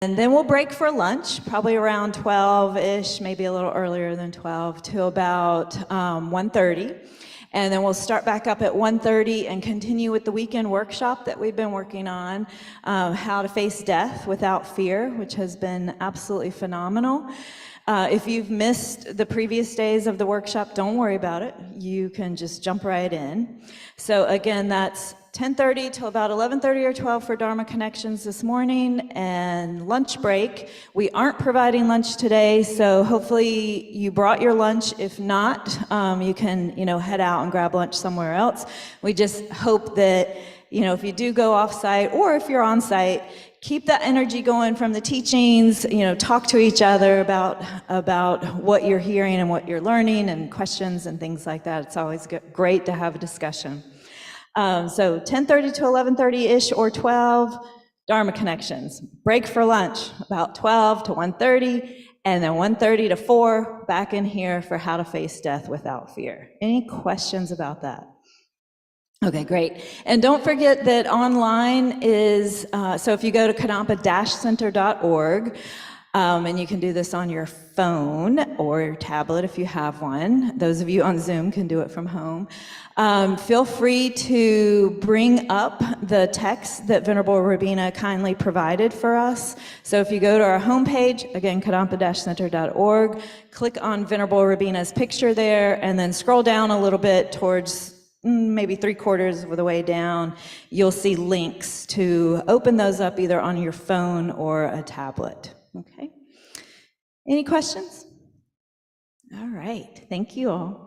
And then we'll break for lunch, probably around 12-ish, maybe a little earlier than 12, to about 1:30. And then we'll start back up at 1:30 and continue with the weekend workshop that we've been working on, how to face death without fear, which has been absolutely phenomenal. If you've missed the previous days of the workshop, don't worry about it. You can just jump right in. So again, that's 10:30 till about 11:30 or 12 for Dharma Connections this morning, and lunch break. We aren't providing lunch today, so hopefully you brought your lunch. If not, you can, head out and grab lunch somewhere else. We just hope that, if you do go off-site or if you're on-site, keep that energy going from the teachings, talk to each other about what you're hearing and what you're learning and questions and things like that. It's always great to have a discussion. So 10:30 to 11:30-ish or 12, Dharma Connections. Break for lunch, about 12 to 1:30, and then 1:30 to 4, back in here for how to face death without fear. Any questions about that? Okay, great. And don't forget that online is, so if you go to kadampa-center.org, and you can do this on your phone or your tablet if you have one. Those of you on Zoom can do it from home. Feel free to bring up the text that Venerable Robina kindly provided for us. So if you go to our homepage, again, kadampa-center.org, click on Venerable Robina's picture there, and then scroll down a little bit towards maybe 3/4 of the way down. You'll see links to open those up either on your phone or a tablet. Okay. Any questions? All right. Thank you all.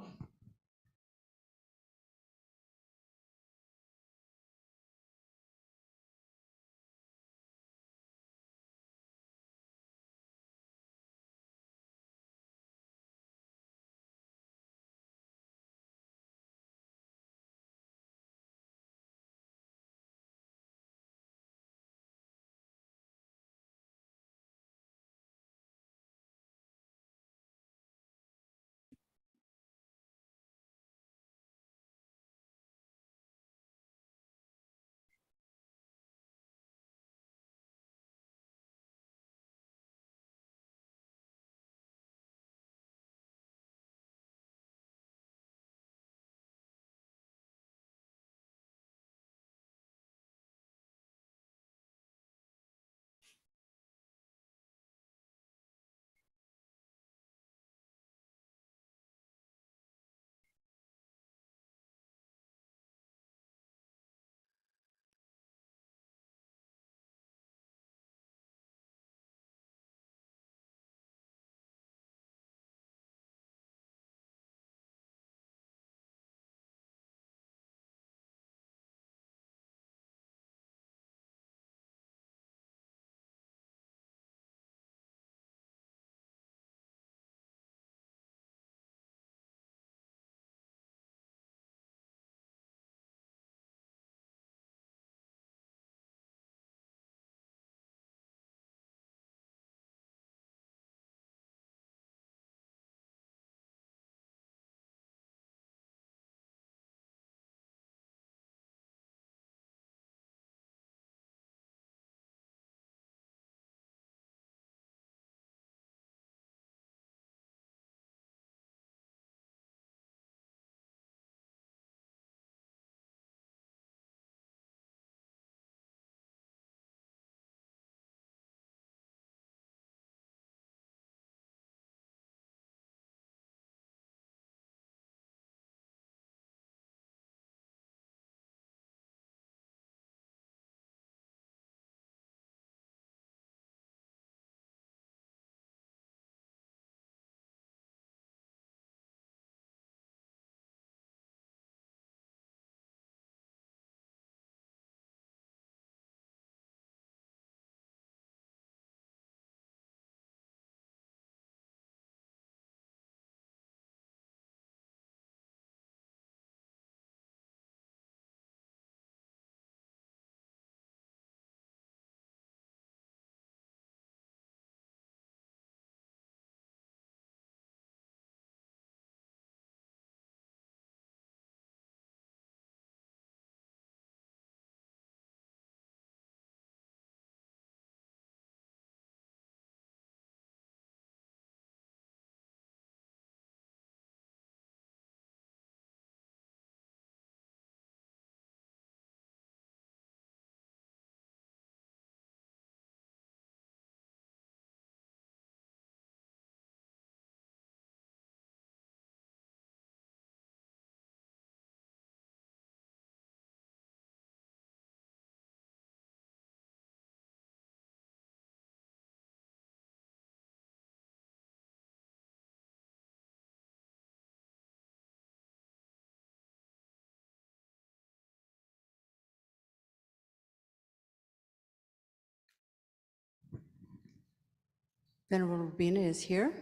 Venerable Robina is here.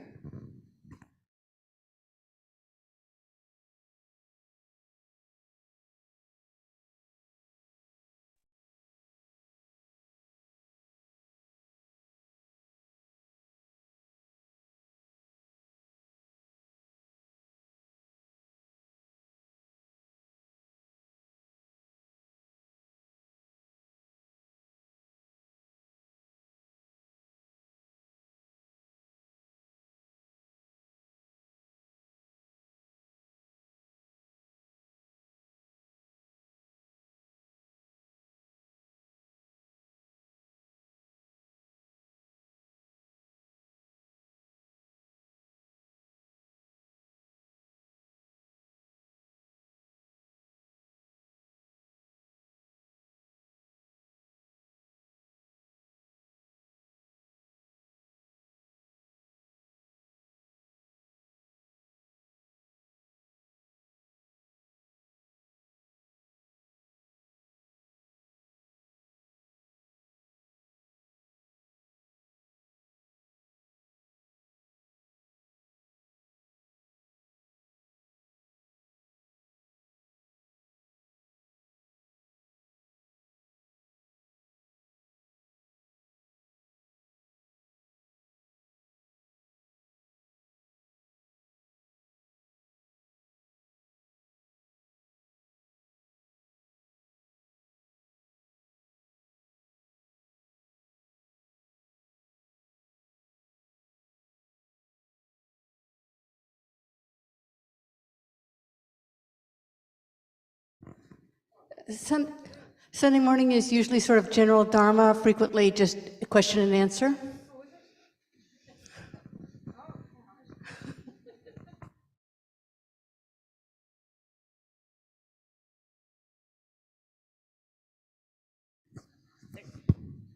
Sunday morning is usually sort of general Dharma, frequently just question and answer.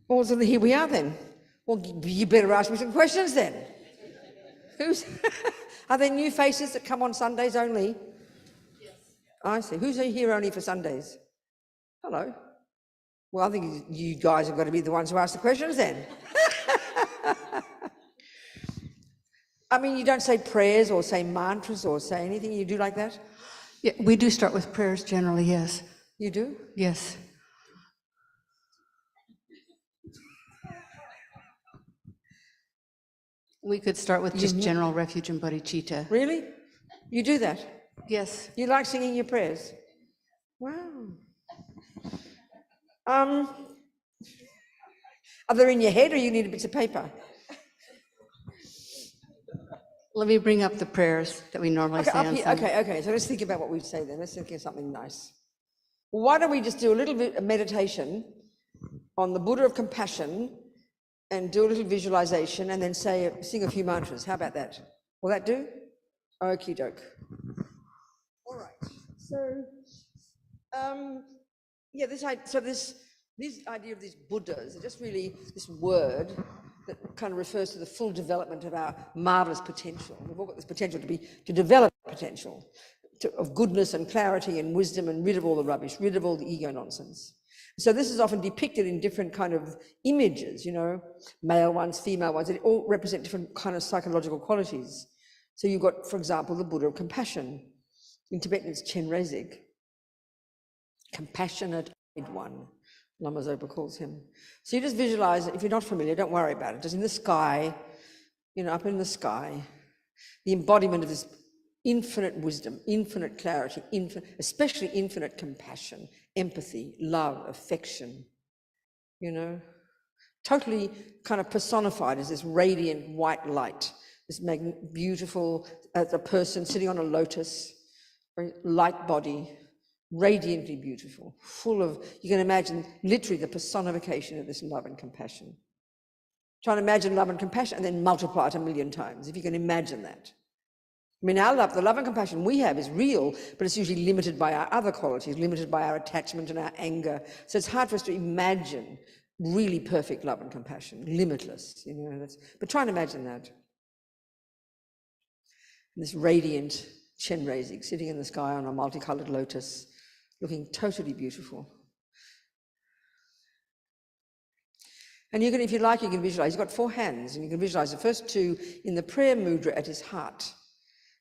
Well, so here we are then. Well, you better ask me some questions then. Are there new faces that come on Sundays only? Yes. I see. Who's here only for Sundays? Hello. Well, I think you guys have got to be the ones who ask the questions then. I mean, you don't say prayers or say mantras or say anything, you do like that? Yeah, we do start with prayers generally, yes. You do? Yes. We could start with just general refuge and bodhicitta. Really? You do that? Yes. You like singing your prayers? Wow. Are they in your head or you need a bit of paper? Let me bring up the prayers that we normally say on Sunday. Okay, so let's think about what we say then. Let's think of something nice. Why don't we just do a little bit of meditation on the Buddha of compassion and do a little visualization and then sing a few mantras. How about that? Will that do? Okie doke. All right. So, this idea of these Buddhas are just really this word that kind of refers to the full development of our marvelous potential. We've all got this potential to develop potential of goodness and clarity and wisdom and rid of all the rubbish, rid of all the ego nonsense. So this is often depicted in different kind of images, you know, male ones, female ones, they all represent different kind of psychological qualities. So you've got, for example, the Buddha of compassion. In Tibetan, it's Chen Rezig, compassionate one, Lama Zopa calls him. So you just visualize it. If you're not familiar, don't worry about it. Just in the sky, you know, up in the sky, the embodiment of this infinite wisdom, infinite clarity, especially infinite compassion, empathy, love, affection, you know, totally kind of personified as this radiant white light, this beautiful, a person sitting on a lotus, very light body, radiantly beautiful, full of, you can imagine literally the personification of this love and compassion. Try and imagine love and compassion and then multiply it 1,000,000 times, if you can imagine that. I mean, our love, the love and compassion we have is real, but it's usually limited by our other qualities, limited by our attachment and our anger. So it's hard for us to imagine really perfect love and compassion, limitless, you know. But try and imagine that. This radiant Chen Rezig sitting in the sky on a multicolored lotus, looking totally beautiful. And you can, if you like, you can visualize, he's got 4 hands, and you can visualize the first 2 in the prayer mudra at his heart.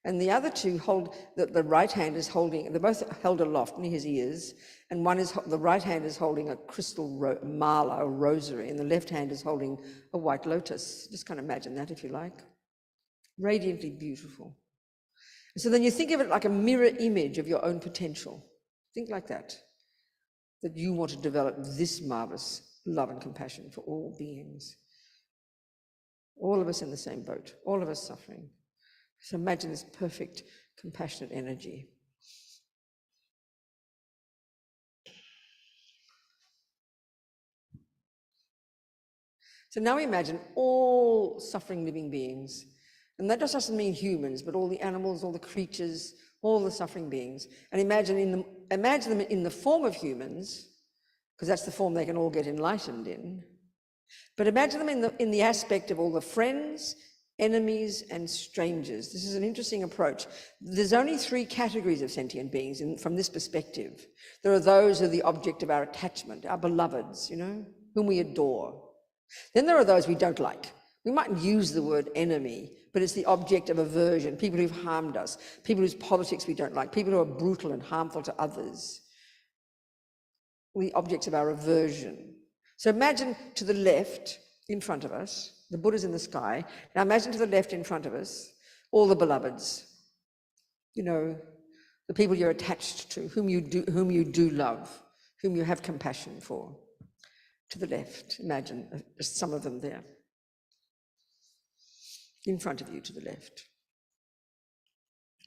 And the other 2 hold, the right hand is holding, they're both held aloft near his ears, and one is, the right hand is holding a crystal mala, or rosary, and the left hand is holding a white lotus. Just kind of imagine that if you like. Radiantly beautiful. So then you think of it like a mirror image of your own potential. Think like that you want to develop this marvelous love and compassion for all beings. All of us in the same boat, all of us suffering. So imagine this perfect, compassionate energy. So now imagine all suffering living beings, and that just doesn't mean humans, but all the animals, all the creatures, all the suffering beings. And imagine them in the form of humans, because that's the form they can all get enlightened in. But imagine them in the aspect of all the friends, enemies, and strangers. This is an interesting approach. There's only 3 categories of sentient beings from this perspective. There are those who are the object of our attachment, our beloveds, whom we adore. Then there are those we don't like. We mightn't use the word enemy, but it's the object of aversion, people who've harmed us, people whose politics we don't like, people who are brutal and harmful to others. The objects of our aversion. So imagine to the left, in front of us, the Buddha's in the sky. Now imagine to the left in front of us, all the beloveds. The people you're attached to, whom you do love, whom you have compassion for. To the left, imagine just some of them there. In front of you, to the left.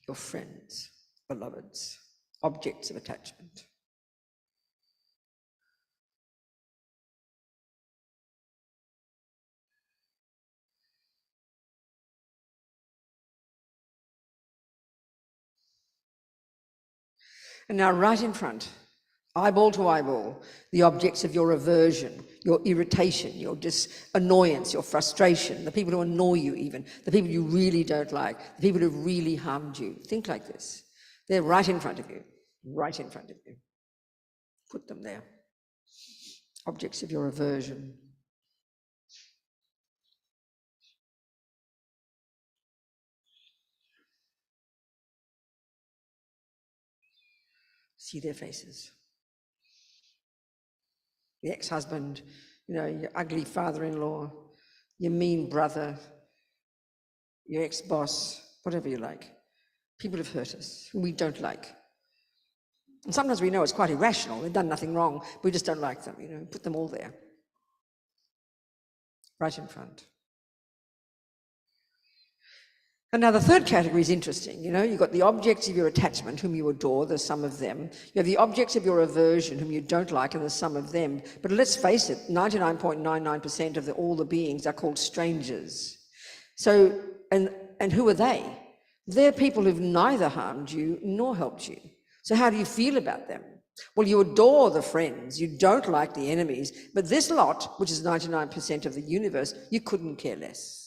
Your friends, beloveds, objects of attachment. And now right in front, eyeball to eyeball, the objects of your aversion, your irritation, your annoyance, your frustration, the people who annoy you even, the people you really don't like, the people who have really harmed you. Think like this. They're right in front of you, right in front of you. Put them there. Objects of your aversion. See their faces. The ex-husband, your ugly father-in-law, your mean brother, your ex-boss, whatever you like. People have hurt us, who we don't like. And sometimes we know it's quite irrational, they've done nothing wrong, we just don't like them, put them all there. Right in front. And now the third category is interesting, you've got the objects of your attachment, whom you adore, there's some of them. You have the objects of your aversion, whom you don't like, and there's some of them. But let's face it, 99.99% of all the beings are called strangers. So, and who are they? They're people who've neither harmed you nor helped you. So how do you feel about them? Well, you adore the friends, you don't like the enemies, but this lot, which is 99% of the universe, you couldn't care less.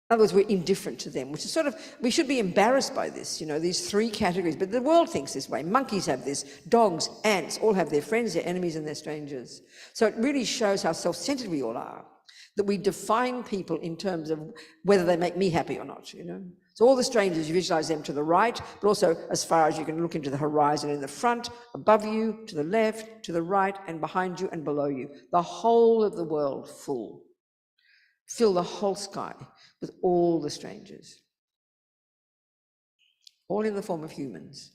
In other words, we're indifferent to them, which is we should be embarrassed by this, these 3 categories, but the world thinks this way. Monkeys have this, dogs, ants, all have their friends, their enemies, and their strangers. So it really shows how self-centered we all are, that we define people in terms of whether they make me happy or not, So all the strangers, you visualize them to the right, but also as far as you can look into the horizon in the front, above you, to the left, to the right, and behind you and below you. The whole of the world full. Fill the whole sky with all the strangers. All in the form of humans,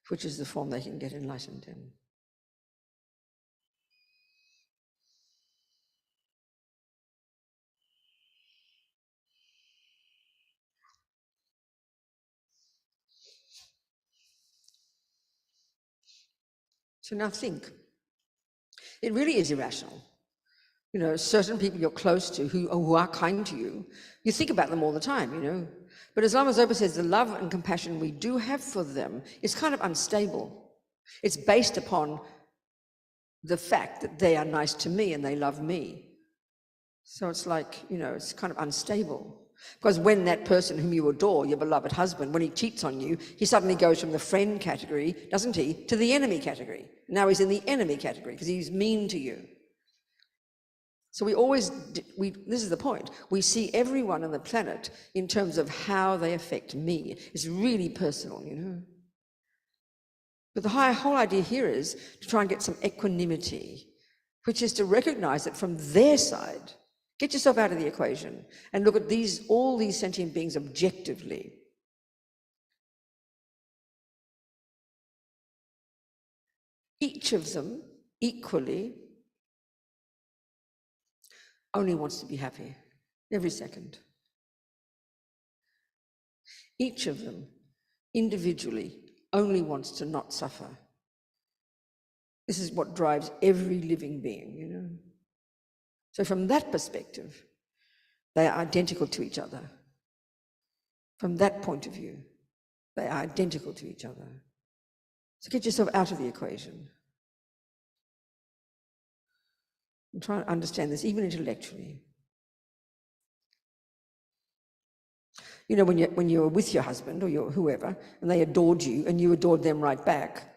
which is the form they can get enlightened in. So now think. It really is irrational. Certain people you're close to who are kind to you, you think about them all the time, But as Lama Zopa says, the love and compassion we do have for them is kind of unstable. It's based upon the fact that they are nice to me and they love me. So it's like, it's kind of unstable. Because when that person whom you adore, your beloved husband, when he cheats on you, he suddenly goes from the friend category, doesn't he, to the enemy category. Now he's in the enemy category because he's mean to you. So we always, this is the point, we see everyone on the planet in terms of how they affect me. It's really personal, you know. But the whole idea here is to try and get some equanimity, which is to recognize that from their side, get yourself out of the equation and look at all these sentient beings objectively. Each of them equally only wants to be happy every second. Each of them individually only wants to not suffer. This is what drives every living being, you know. So from that perspective, they are identical to each other. From that point of view, they are identical to each other. So get yourself out of the equation. And try and understand this, even intellectually. You know, when you were with your husband or whoever, and they adored you, and you adored them right back,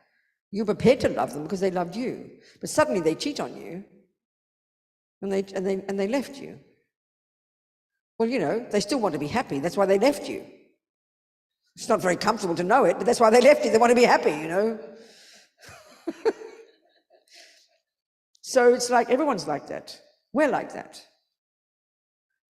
you were prepared to love them because they loved you. But suddenly they cheat on you, and they left you. Well, you know, they still want to be happy. That's why they left you. It's not very comfortable to know it, but that's why they left you. They want to be happy, you know. So it's like everyone's like that. We're like that.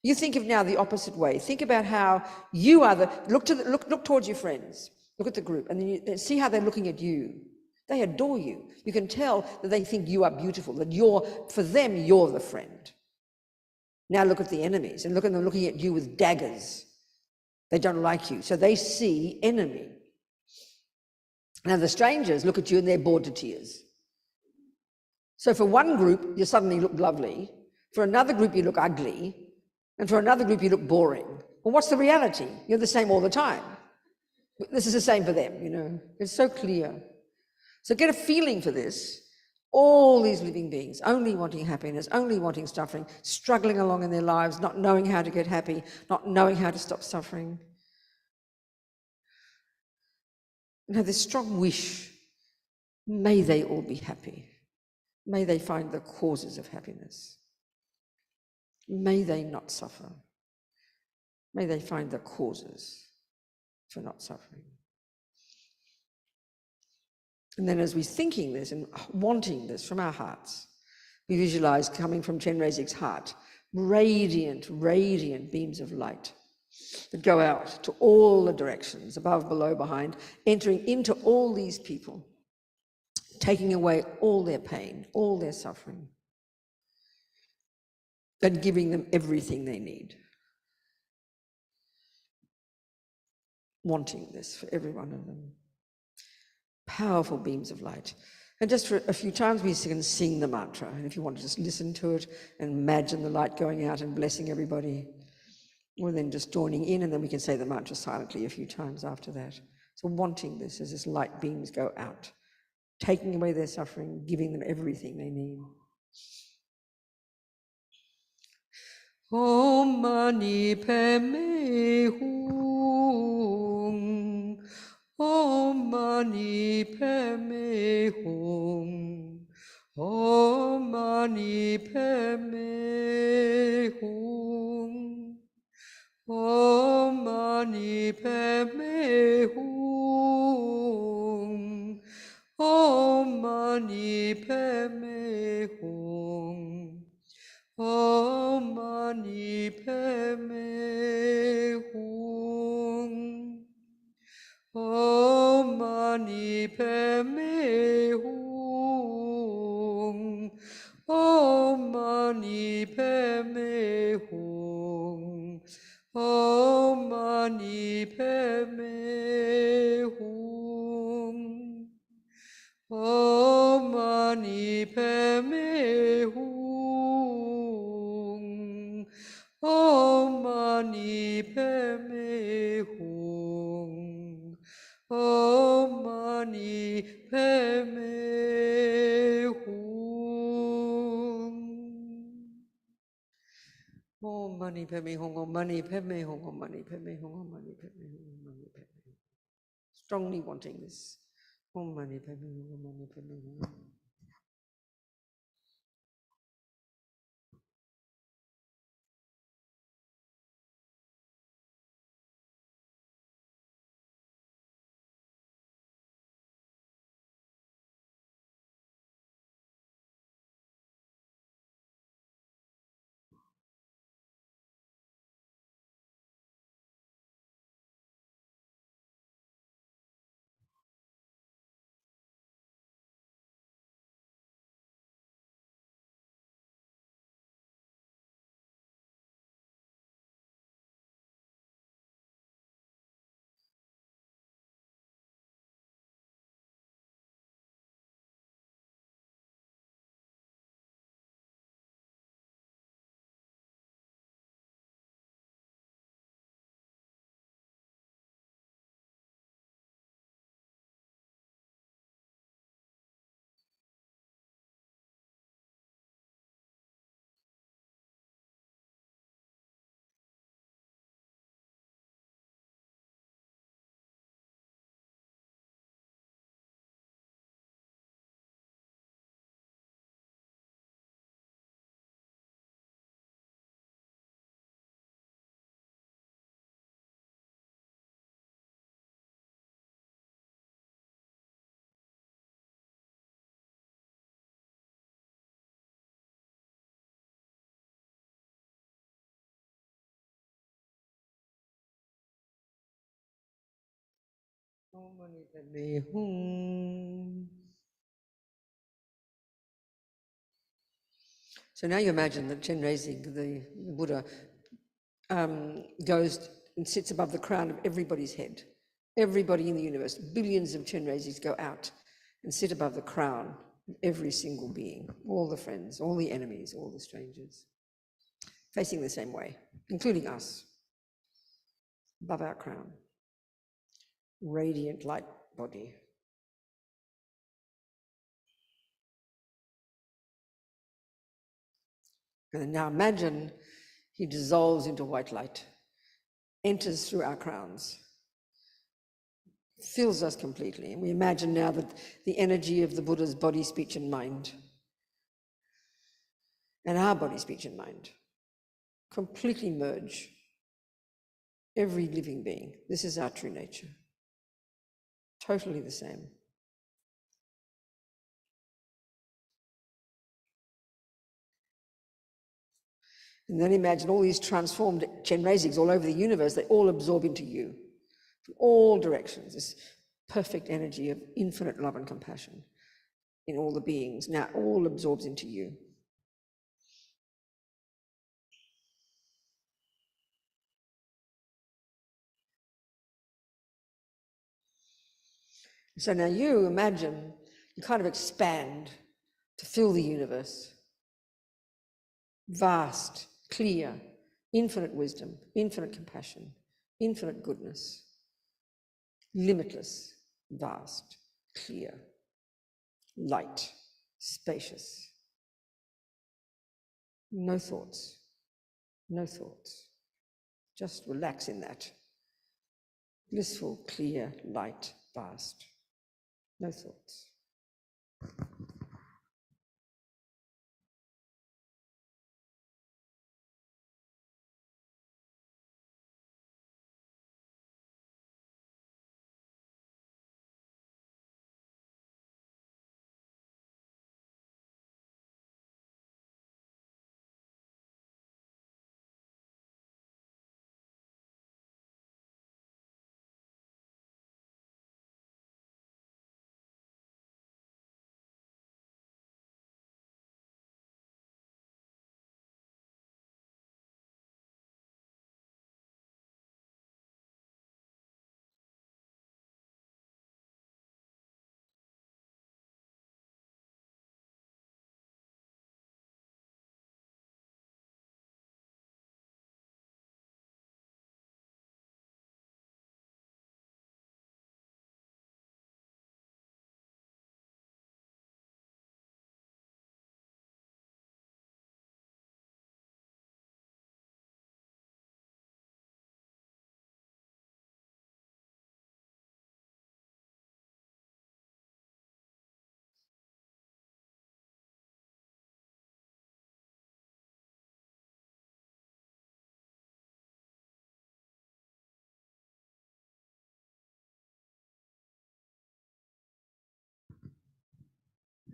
You think of now the opposite way. Think about how you are look towards your friends. Look at the group, and then you see how they're looking at you. They adore you. You can tell that they think you are beautiful, that for them, you're the friend. Now look at the enemies, and look at them looking at you with daggers. They don't like you, so they see enemy. Now the strangers look at you and they're bored to tears. So for one group, you suddenly look lovely. For another group, you look ugly. And for another group, you look boring. Well, what's the reality? You're the same all the time. This is the same for them, you know. It's so clear. So get a feeling for this. All these living beings only wanting happiness, only wanting suffering, struggling along in their lives, not knowing how to get happy, not knowing how to stop suffering. And have this strong wish, may they all be happy. May they find the causes of happiness. May they not suffer. May they find the causes for not suffering. And then as we're thinking this and wanting this from our hearts, we visualize coming from Chenrezig's heart, radiant, radiant beams of light that go out to all the directions, above, below, behind, entering into all these people, taking away all their pain, all their suffering, and giving them everything they need. Wanting this for every one of them. Powerful beams of light. And just for a few times we can sing the mantra. And if you want to just listen to it and imagine the light going out and blessing everybody, or then just joining in, and then we can say the mantra silently a few times after that. So wanting this as this light beams go out, taking away their suffering, giving them everything they need. Om Mani Padme Hum. Om Mani Padme Hum. Om Mani Padme Hum. Om Mani Padme Hum. Om Mani Padme Hum. Om Mani Padme Hum. Om Mani Padme Hum. Om Mani Padme Hum. Om Mani Padme Hum. Om Mani Padme Hum. Om Mani Padme Hum. Om Mani Padme Hum. Om Mani Padme Hum. Om Mani Padme Hum. Om Mani Padme Hum. Om Mani Padme Hum. Om Mani Padme Hum. Strongly wanting this. Om Mani Padme Hum. Om Mani Padme Hum. So now you imagine that Chenrezig, the Buddha, goes and sits above the crown of everybody's head. Everybody in the universe, billions of Chenrezigs go out and sit above the crown of every single being, all the friends, all the enemies, all the strangers, facing the same way, including us, above our crown. Radiant light body. And now imagine he dissolves into white light, enters through our crowns, fills us completely. And we imagine now that the energy of the Buddha's body, speech, and mind, and our body, speech, and mind, completely merge every living being. This is our true nature. Totally the same. And then imagine all these transformed Chenrezigs all over the universe, they all absorb into you from all directions, this perfect energy of infinite love and compassion in all the beings, now all absorbs into you. So now you imagine, you kind of expand to fill the universe. Vast, clear, infinite wisdom, infinite compassion, infinite goodness, limitless, vast, clear, light, spacious. No thoughts, no thoughts. Just relax in that. Blissful, clear, light, vast. No thoughts.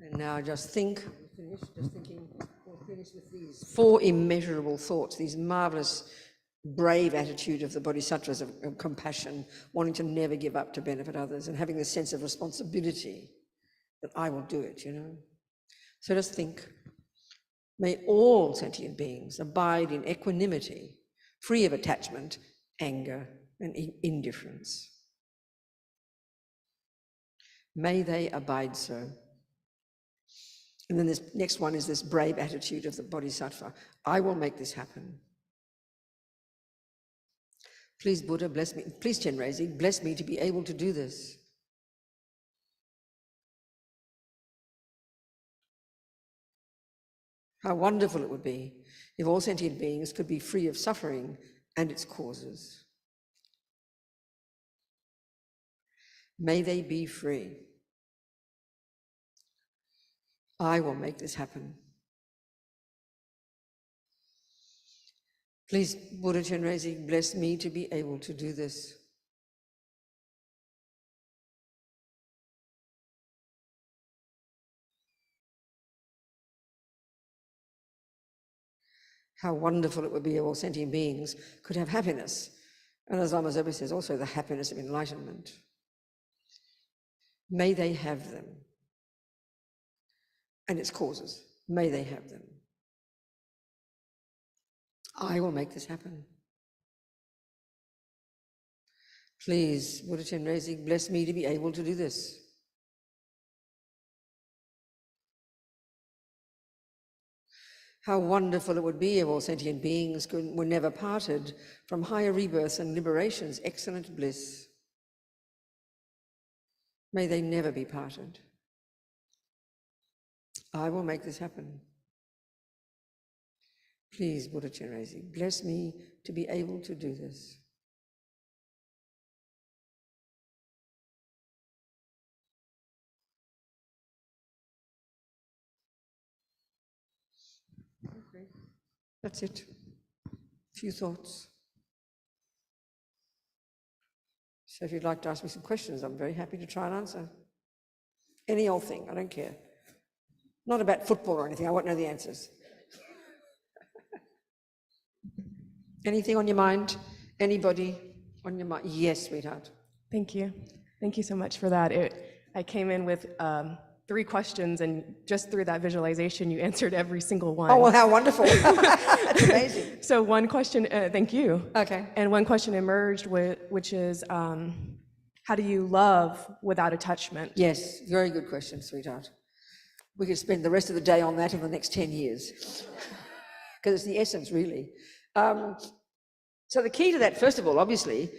And now just think, we'll finish with these 4 immeasurable thoughts, these marvelous, brave attitude of the bodhisattvas of compassion, wanting to never give up to benefit others and having the sense of responsibility that I will do it, you know. So just think, may all sentient beings abide in equanimity, free of attachment, anger, and indifference. May they abide so. And then this next one is this brave attitude of the bodhisattva. I will make this happen. Please, Buddha, bless me. Please, Chenrezig, bless me to be able to do this. How wonderful it would be if all sentient beings could be free of suffering and its causes. May they be free. I will make this happen. Please, Buddha Chenrezig, bless me to be able to do this. How wonderful it would be if all sentient beings could have happiness. And as Lama Zopa says, also the happiness of enlightenment. May they have them. And its causes. May they have them. I will make this happen. Please, Buddha Chenrezig, bless me to be able to do this. How wonderful it would be if all sentient beings were never parted from higher rebirths and liberations, excellent bliss. May they never be parted. I will make this happen. Please, Buddha Chenrezig, bless me to be able to do this. Okay. That's it. A few thoughts. So if you'd like to ask me some questions, I'm very happy to try and answer. Any old thing, I don't care. Not about football or anything, I won't know the answers. Anything on your mind? Anybody on your mind? Yes, sweetheart. Thank you. Thank you so much for that. I came in with 3 questions, and just through that visualization, you answered every single one. Oh, well, how wonderful. That's amazing. So one question, thank you. Okay. And one question emerged, which is, how do you love without attachment? Yes, very good question, sweetheart. We could spend the rest of the day on that in the next 10 years, because it's the essence, really. So the key to that, first of all, obviously,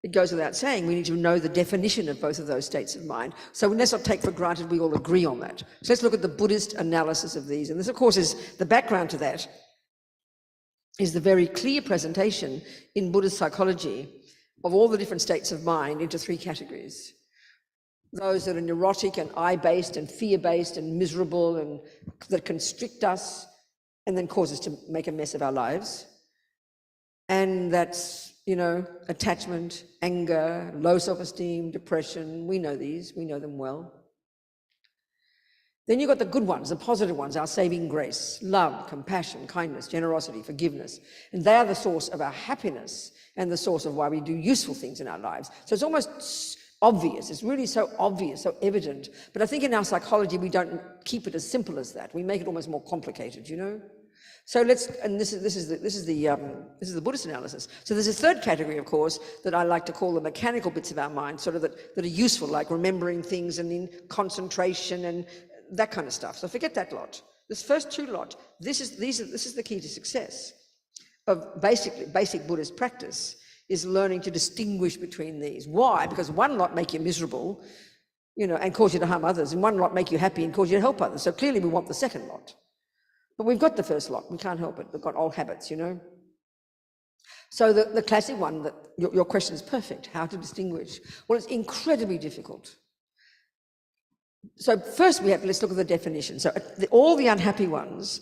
it goes without saying, we need to know the definition of both of those states of mind. So let's not take for granted we all agree on that. So let's look at the Buddhist analysis of these. And this, of course, is the background to that, is the very clear presentation in Buddhist psychology of all the different states of mind into 3 categories. Those that are neurotic and I-based and fear-based and miserable and that constrict us and then cause us to make a mess of our lives. And that's, attachment, anger, low self-esteem, depression. We know these, we know them well. Then you've got the good ones, the positive ones, our saving grace, love, compassion, kindness, generosity, forgiveness. And they are the source of our happiness and the source of why we do useful things in our lives. So it's almost obvious, it's really so obvious, so evident. But I think in our psychology, we don't keep it as simple as that. We make it almost more complicated, So this is the Buddhist analysis. So there's a third category, of course, that I like to call the mechanical bits of our mind, sort of that are useful, like remembering things and in concentration and that kind of stuff. So forget that lot. This first 2 lot, this is the key to success of basic Buddhist practice, is learning to distinguish between these. Why? Because one lot make you miserable, and cause you to harm others, and one lot make you happy and cause you to help others. So clearly we want the second lot. But we've got the first lot, we can't help it. We've got old habits, So the classic one, that your question is perfect, how to distinguish. Well, it's incredibly difficult. So first let's look at the definition. So all the unhappy ones,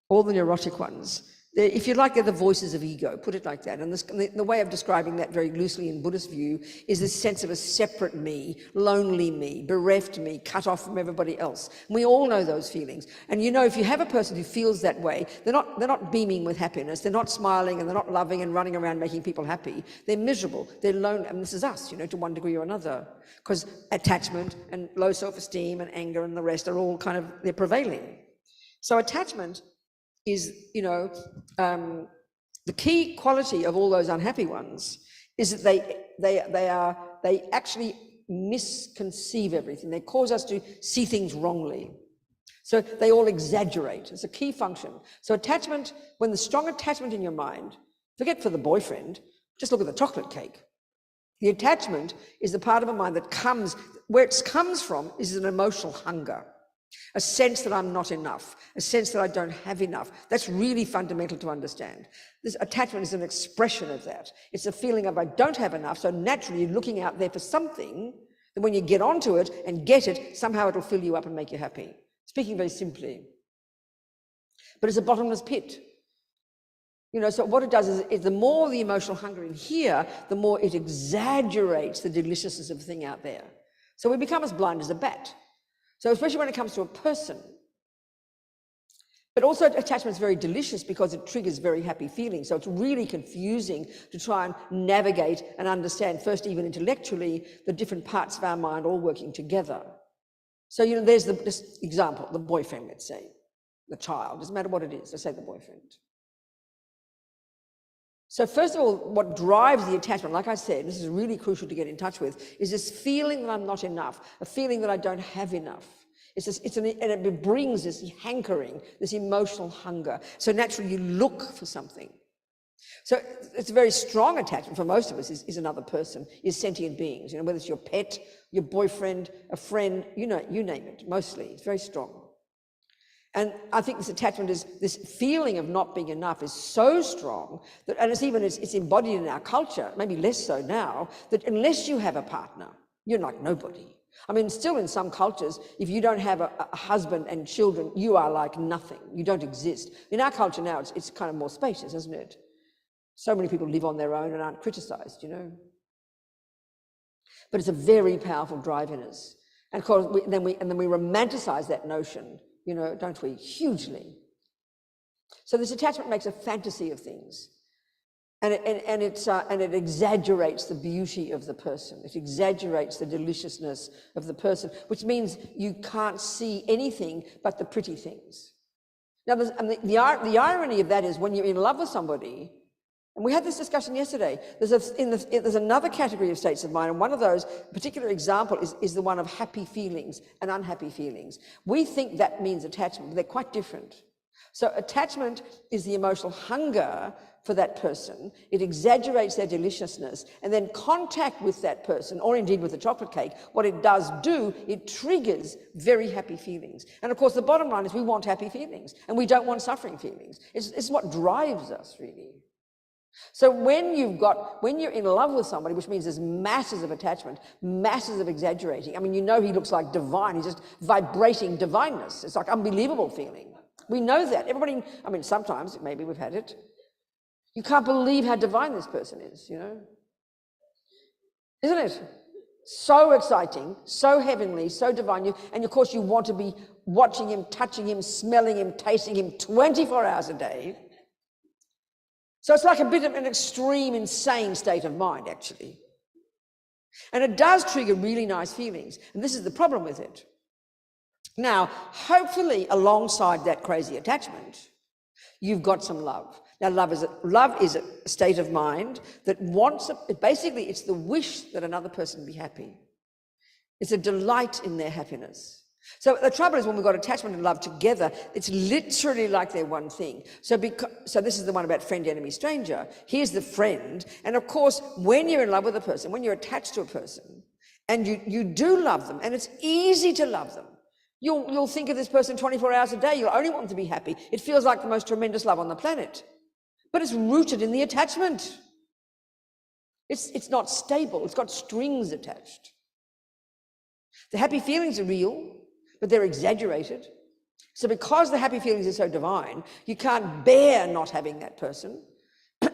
all the neurotic ones, if you like, they're the voices of ego, put it like that. And the way of describing that very loosely in Buddhist view is this sense of a separate me, lonely me, bereft me, cut off from everybody else. And we all know those feelings. And if you have a person who feels that way, they're not beaming with happiness, they're not smiling, and they're not loving and running around making people happy. They're miserable, they're lonely, and this is us, to one degree or another. Because attachment and low self-esteem and anger and the rest are all they're prevailing. So attachment is, the key quality of all those unhappy ones is that they actually misconceive everything. They cause us to see things wrongly. So they all exaggerate. It's a key function. So attachment, when there's strong attachment in your mind, forget for the boyfriend, just look at the chocolate cake. The attachment is the part of a mind that where it comes from is an emotional hunger. A sense that I'm not enough, a sense that I don't have enough. That's really fundamental to understand. This attachment is an expression of that. It's a feeling of I don't have enough, so naturally you're looking out there for something that when you get onto it and get it, somehow it'll fill you up and make you happy. Speaking very simply. But it's a bottomless pit. So what it does is the more the emotional hunger in here, the more it exaggerates the deliciousness of the thing out there. So we become as blind as a bat. So especially when it comes to a person, But also attachment is very delicious because it triggers very happy feelings. So it's really confusing to try and navigate and understand, first even intellectually, the different parts of our mind all working together. So, you know, there's this example, the boyfriend, let's say, the child, doesn't matter what it is, let's say the boyfriend. So first of all, what drives the attachment, like I said, this is really crucial to get in touch with, is this feeling that I'm not enough, a feeling that I don't have enough. And it brings this hankering, this emotional hunger. So naturally you look for something. So it's a very strong attachment for most of us is another person, is sentient beings, you know, whether it's your pet, your boyfriend, a friend, you know, you name it, mostly. It's very strong. And I think this attachment is, this feeling of not being enough is so strong that, and it's embodied in our culture, maybe less so now, that unless you have a partner, you're like nobody. I mean, still in some cultures, if you don't have a husband and children, you are like nothing. You don't exist. In our culture now, it's kind of more spacious, isn't it? So many people live on their own and aren't criticized, you know. But it's a very powerful drive in us. And of course, then we romanticize that notion, you know, don't we? Hugely. So this attachment makes a fantasy of things. And it exaggerates the beauty of the person. It exaggerates the deliciousness of the person, which means you can't see anything but the pretty things. Now, the irony of that is when you're in love with somebody, and we had this discussion yesterday, there's another category of states of mind, and one of those, particular example, is the one of happy feelings and unhappy feelings. We think that means attachment, but they're quite different. So attachment is the emotional hunger for that person. It exaggerates their deliciousness, and then contact with that person, or indeed with the chocolate cake, what it does do, it triggers very happy feelings. And of course, the bottom line is we want happy feelings, and we don't want suffering feelings. It's what drives us, really. So when you're in love with somebody, which means there's masses of attachment, masses of exaggerating. I mean, you know he looks like divine. He's just vibrating divineness. It's like unbelievable feeling. We know that. Everybody, I mean, sometimes maybe we've had it. You can't believe how divine this person is, you know? Isn't it? So exciting, so heavenly, so divine. And of course you want to be watching him, touching him, smelling him, tasting him 24 hours a day. So it's like a bit of an extreme, insane state of mind, actually. And it does trigger really nice feelings. And this is the problem with it. Now, hopefully, alongside that crazy attachment, you've got some love. Now, love is a state of mind that wants, basically, it's the wish that another person be happy. It's a delight in their happiness. So the trouble is when we've got attachment and love together, it's literally like they're one thing. So this is the one about friend, enemy, stranger. Here's the friend. And of course, when you're in love with a person, when you're attached to a person, and you do love them, and it's easy to love them, you'll think of this person 24 hours a day. You'll only want them to be happy. It feels like the most tremendous love on the planet. But it's rooted in the attachment. It's not stable. It's got strings attached. The happy feelings are real, but they're exaggerated. So because the happy feelings are so divine, you can't bear not having that person.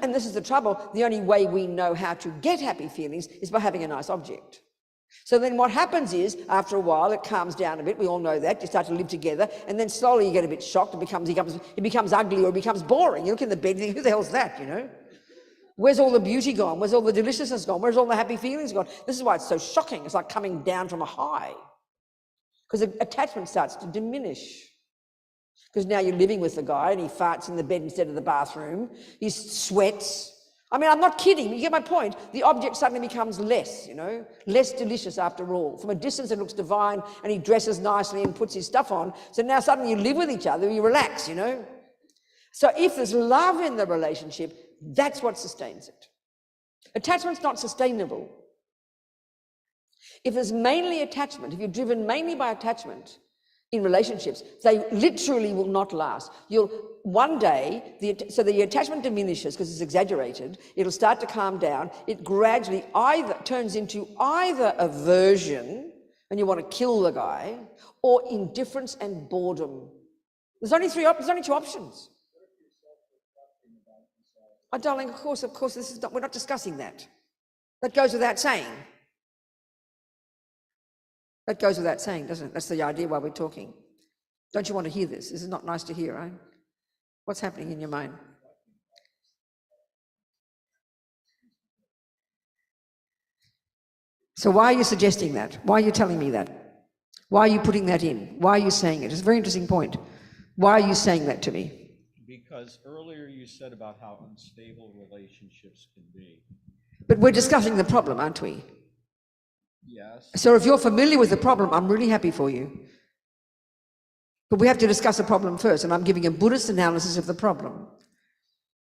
And this is the trouble. The only way we know how to get happy feelings is by having a nice object. So then what happens is, after a while, it calms down a bit. We all know that. You start to live together, and then slowly you get a bit shocked. It becomes ugly, or it becomes boring. You look in the bed and think, who the hell's that, you know? Where's all the beauty gone? Where's all the deliciousness gone? Where's all the happy feelings gone? This is why it's so shocking. It's like coming down from a high. Because the attachment starts to diminish. Because now you're living with the guy, and he farts in the bed instead of the bathroom. He sweats. I mean, I'm not kidding. You get my point. The object suddenly becomes less, you know, less delicious after all. From a distance, it looks divine, and he dresses nicely and puts his stuff on. So now suddenly you live with each other, you relax, you know. So if there's love in the relationship, that's what sustains it. Attachment's not sustainable. If there's mainly attachment, if you're driven mainly by attachment in relationships, they literally will not last. One day, the attachment diminishes because it's exaggerated. It'll start to calm down. It gradually turns into either aversion, and you want to kill the guy, or indifference and boredom. There's only two options. Oh, darling, of course, we're not discussing that. That goes without saying. That goes without saying, doesn't it? That's the idea why we're talking. Don't you want to hear this? This is not nice to hear, right? What's happening in your mind? So why are you suggesting that? Why are you telling me that? Why are you putting that in? Why are you saying it? It's a very interesting point. Why are you saying that to me? Because earlier you said about how unstable relationships can be. But we're discussing the problem, aren't we? Yes. So if you're familiar with the problem, I'm really happy for you. But we have to discuss the problem first, and I'm giving a Buddhist analysis of the problem.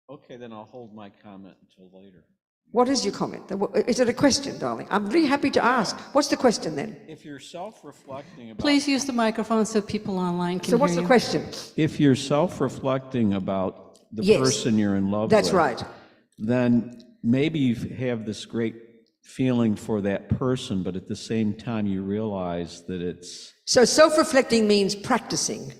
Okay, then I'll hold my comment until later. What is your comment? Is it a question, darling? I'm really happy to ask. What's the question then? If you're self-reflecting about... Please use the microphone so people online can So what's hear the you. question? If you're self-reflecting about the Yes, person you're in love That's with... right. Then maybe you have this great feeling for that person, but at the same time you realize that it's... So self-reflecting means practicing.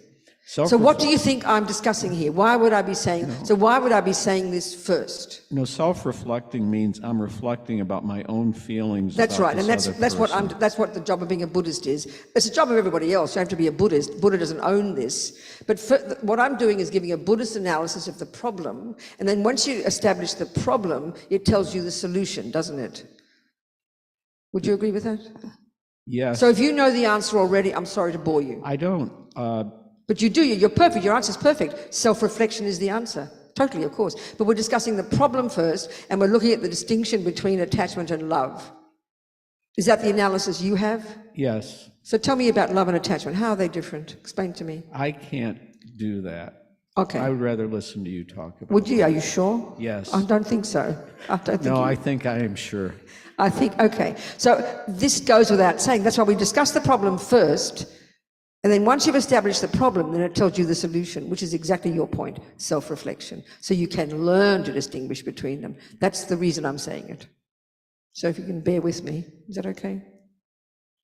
So what do you think I'm discussing here? Why would I be saying, so why would I be saying this first? No, self-reflecting means I'm reflecting about my own feelings. That's about right, and this that's other that's what the job of being a Buddhist is. It's a job of everybody else. You have to be a Buddhist. Buddha doesn't own this. But what I'm doing is giving a Buddhist analysis of the problem, and then once you establish the problem, it tells you the solution, doesn't it? Would you agree with that? Yes. So if you know the answer already, I'm sorry to bore you. I don't. But you do, you're perfect, your answer's perfect. Self-reflection is the answer. Totally, of course. But we're discussing the problem first, and we're looking at the distinction between attachment and love. Is that the analysis you have? Yes. So tell me about love and attachment. How are they different? Explain to me. I can't do that. Okay. I would rather listen to you talk about Would you? Are you sure? Yes. I don't think so. I don't think No, you- I think I am sure. I think, okay. So this goes without saying. That's why we discuss the problem first, and then once you've established the problem, then it tells you the solution, which is exactly your point, self-reflection. So you can learn to distinguish between them. That's the reason I'm saying it. So if you can bear with me, is that okay?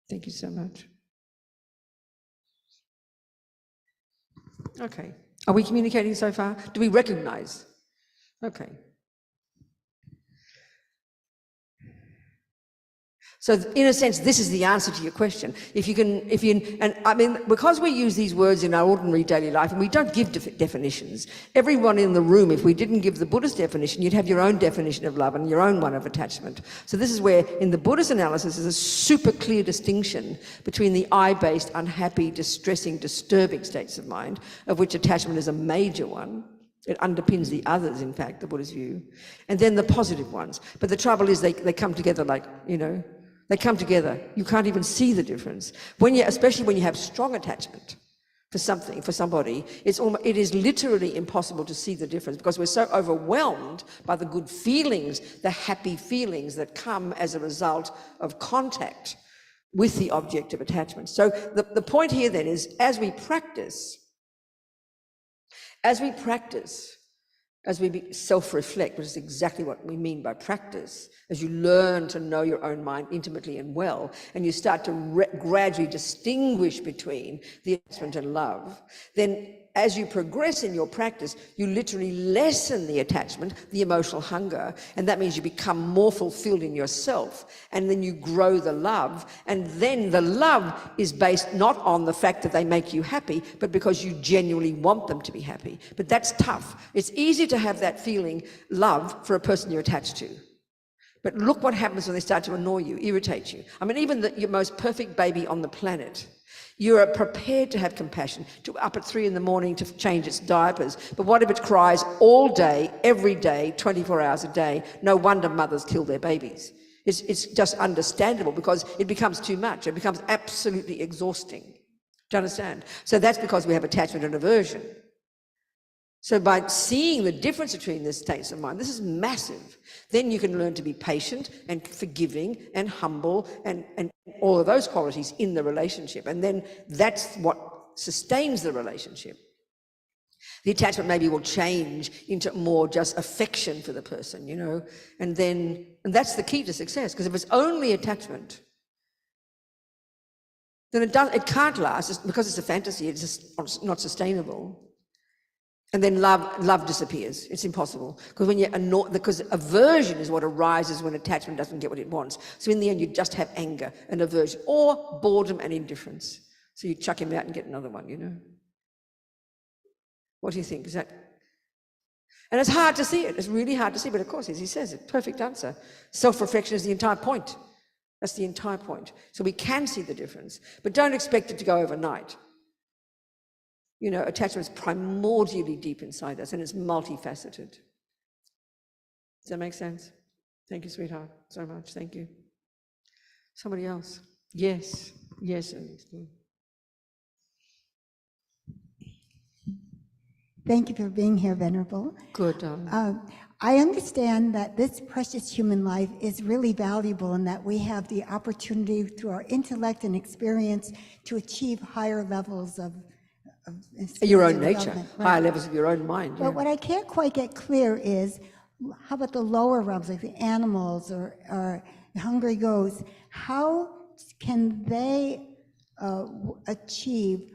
Thank you so much. Okay. Are we communicating so far? Do we recognize? Okay. So in a sense, this is the answer to your question. And I mean, because we use these words in our ordinary daily life and we don't give definitions, everyone in the room, if we didn't give the Buddhist definition, you'd have your own definition of love and your own one of attachment. So this is where, in the Buddhist analysis, there's a super clear distinction between the I-based, unhappy, distressing, disturbing states of mind, of which attachment is a major one. It underpins the others, in fact, the Buddhist view. And then the positive ones. But the trouble is they come together like, they come together. You can't even see the difference. Especially when you have strong attachment for something, for somebody, it is literally impossible to see the difference because we're so overwhelmed by the good feelings, the happy feelings that come as a result of contact with the object of attachment. So the point here then is, as we practice, as we self-reflect, which is exactly what we mean by practice, as you learn to know your own mind intimately and well, and you start to gradually distinguish between the attachment and love, then as you progress in your practice, you literally lessen the attachment, the emotional hunger, and that means you become more fulfilled in yourself, and then you grow the love, and then the love is based not on the fact that they make you happy, but because you genuinely want them to be happy. But that's tough. It's easy to have that feeling, love, for a person you're attached to. But look what happens when they start to annoy you, irritate you. I mean, even your most perfect baby on the planet, you are prepared to have compassion, to up at 3 a.m. to change its diapers. But what if it cries all day, every day, 24 hours a day? No wonder mothers kill their babies. It's just understandable because it becomes too much. It becomes absolutely exhausting. Do you understand? So that's because we have attachment and aversion. So by seeing the difference between the states of mind, this is massive. Then you can learn to be patient and forgiving and humble and all of those qualities in the relationship. And then that's what sustains the relationship. The attachment maybe will change into more just affection for the person, and that's the key to success. Because if it's only attachment, then it can't last. Because it's a fantasy, it's just not sustainable. And then love disappears. It's impossible. Because when you're annoyed, because aversion is what arises when attachment doesn't get what it wants. So in the end, you just have anger and aversion, or boredom and indifference. So you chuck him out and get another one, What do you think? Is that And it's hard to see it. It's really hard to see, but of course, as he says, it's perfect answer. Self-reflection is the entire point. That's the entire point. So we can see the difference, but don't expect it to go overnight. You know, attachment is primordially deep inside us, and it's multifaceted. Does that make sense? Thank you, sweetheart, so much. Thank you. Somebody else? Yes. Yes, Elise. Thank you for being here, Venerable. Good. I understand that this precious human life is really valuable and that we have the opportunity through our intellect and experience to achieve higher levels of Your own spiritual nature, development. higher levels of your own mind. But what I can't quite get clear is, how about the lower realms, like the animals or hungry ghosts? How can they achieve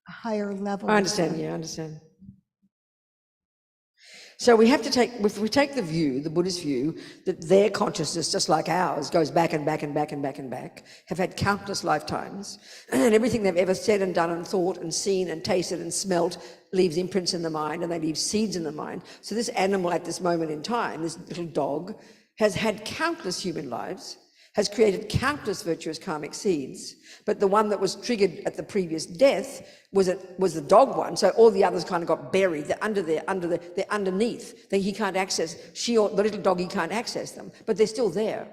higher levels? I understand, yeah, I understand. So we have to take, if we take the view, the Buddhist view, that their consciousness, just like ours, goes back and back and back and back and back, have had countless lifetimes, and everything they've ever said and done and thought and seen and tasted and smelt leaves imprints in the mind, and they leave seeds in the mind. So this animal at this moment in time, this little dog, has had countless human lives, has created countless virtuous karmic seeds, but the one that was triggered at the previous death was the dog one, so all the others kind of got buried. They're they're underneath. He can't access, the little doggy can't access them, but they're still there.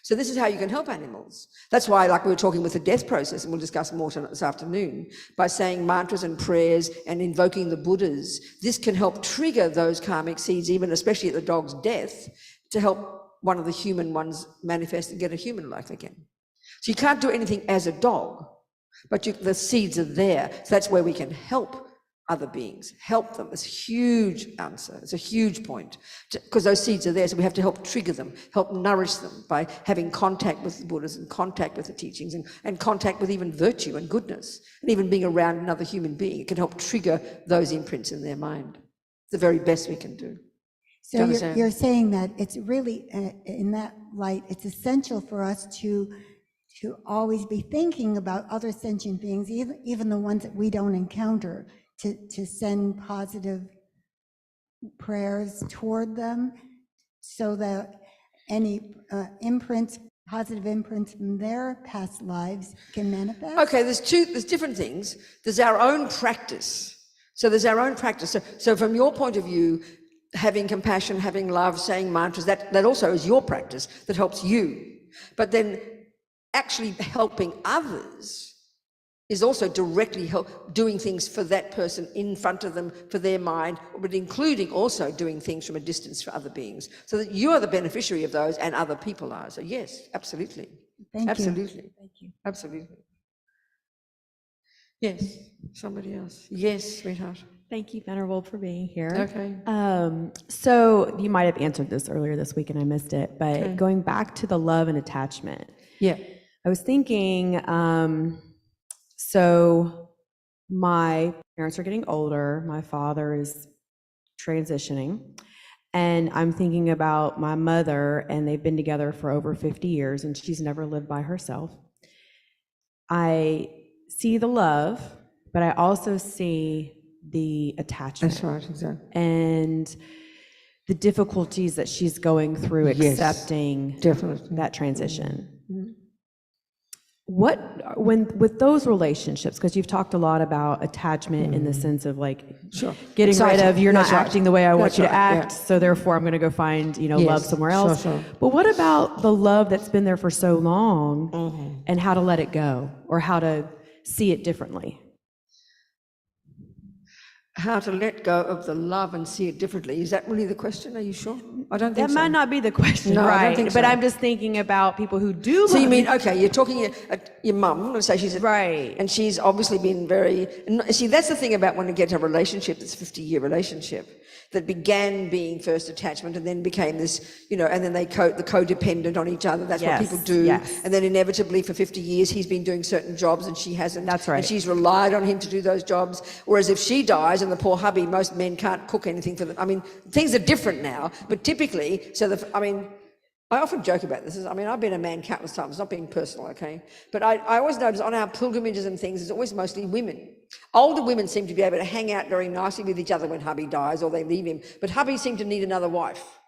So this is how you can help animals. That's why, like we were talking with the death process, and we'll discuss more this afternoon, by saying mantras and prayers and invoking the Buddhas, this can help trigger those karmic seeds, even especially at the dog's death, to help one of the human ones manifest and get a human life again. So you can't do anything as a dog, but the seeds are there. So that's where we can help other beings, help them. It's a huge answer. It's a huge point, because those seeds are there. So we have to help trigger them, help nourish them by having contact with the Buddhas and contact with the teachings and contact with even virtue and goodness, and even being around another human being. It can help trigger those imprints in their mind. It's the very best we can do. So you're saying that it's really, in that light, it's essential for us to always be thinking about other sentient beings, even the ones that we don't encounter, to send positive prayers toward them, so that any positive imprints from their past lives can manifest? Okay, there's different things. There's our own practice. So there's our own practice. So from your point of view, having compassion, having love, saying mantras, that also is your practice that helps you. But then actually helping others is also directly doing things for that person in front of them, for their mind, but including also doing things from a distance for other beings, so that you are the beneficiary of those and other people are. So yes, absolutely. Thank you. Absolutely. Thank you. Absolutely. Yes, somebody else. Yes, sweetheart. Thank you, Venerable, for being here. Okay. So you might have answered this earlier this week and I missed it, but going back to the love and attachment. Yeah. I was thinking, so my parents are getting older, my father is transitioning, and I'm thinking about my mother, and they've been together for over 50 years and she's never lived by herself. I see the love, but I also see the attachment. That's right, exactly. And the difficulties that she's going through accepting definitely that transition. With those relationships, because you've talked a lot about attachment in the sense of like getting rid of, you're not acting the way I want you to act, so therefore I'm going to go find, love somewhere else. But what about the love that's been there for so long and how to let it go, or how to see it differently? How to let go of the love and see it differently. Is that really the question? Are you sure? I don't think That so. might not be the question, No, right? I don't think so. But I'm just thinking about people who do. So you mean, okay, you're talking your mum, let's say she's right, and she's obviously been very, see, that's the thing about when you get a relationship that's a 50-year relationship that began being first attachment and then became this, and then the codependent on each other. That's what people do. Yes. And then inevitably for 50 years he's been doing certain jobs and she hasn't. That's right. And she's relied on him to do those jobs. Whereas if she dies and the poor hubby, most men can't cook anything for them. I mean, things are different now, but typically, I often joke about this. I've been a man countless times, not being personal, okay? But I always notice on our pilgrimages and things, it's always mostly women. Older women seem to be able to hang out very nicely with each other when hubby dies or they leave him, but hubby seems to need another wife.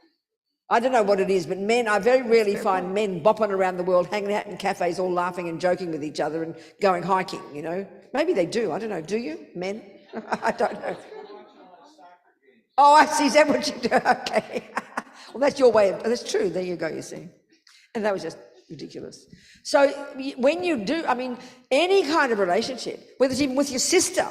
I don't know what it is, but men, I very rarely find men bopping around the world, hanging out in cafes, all laughing and joking with each other and going hiking, you know. Maybe they do, I don't know. Do you, men? I don't know. Oh, I see, is that what you do? Okay. Well, that's your way of, that's true, there you go, you see. And that was just ridiculous. So when you do, I mean, any kind of relationship, whether it's even with your sister,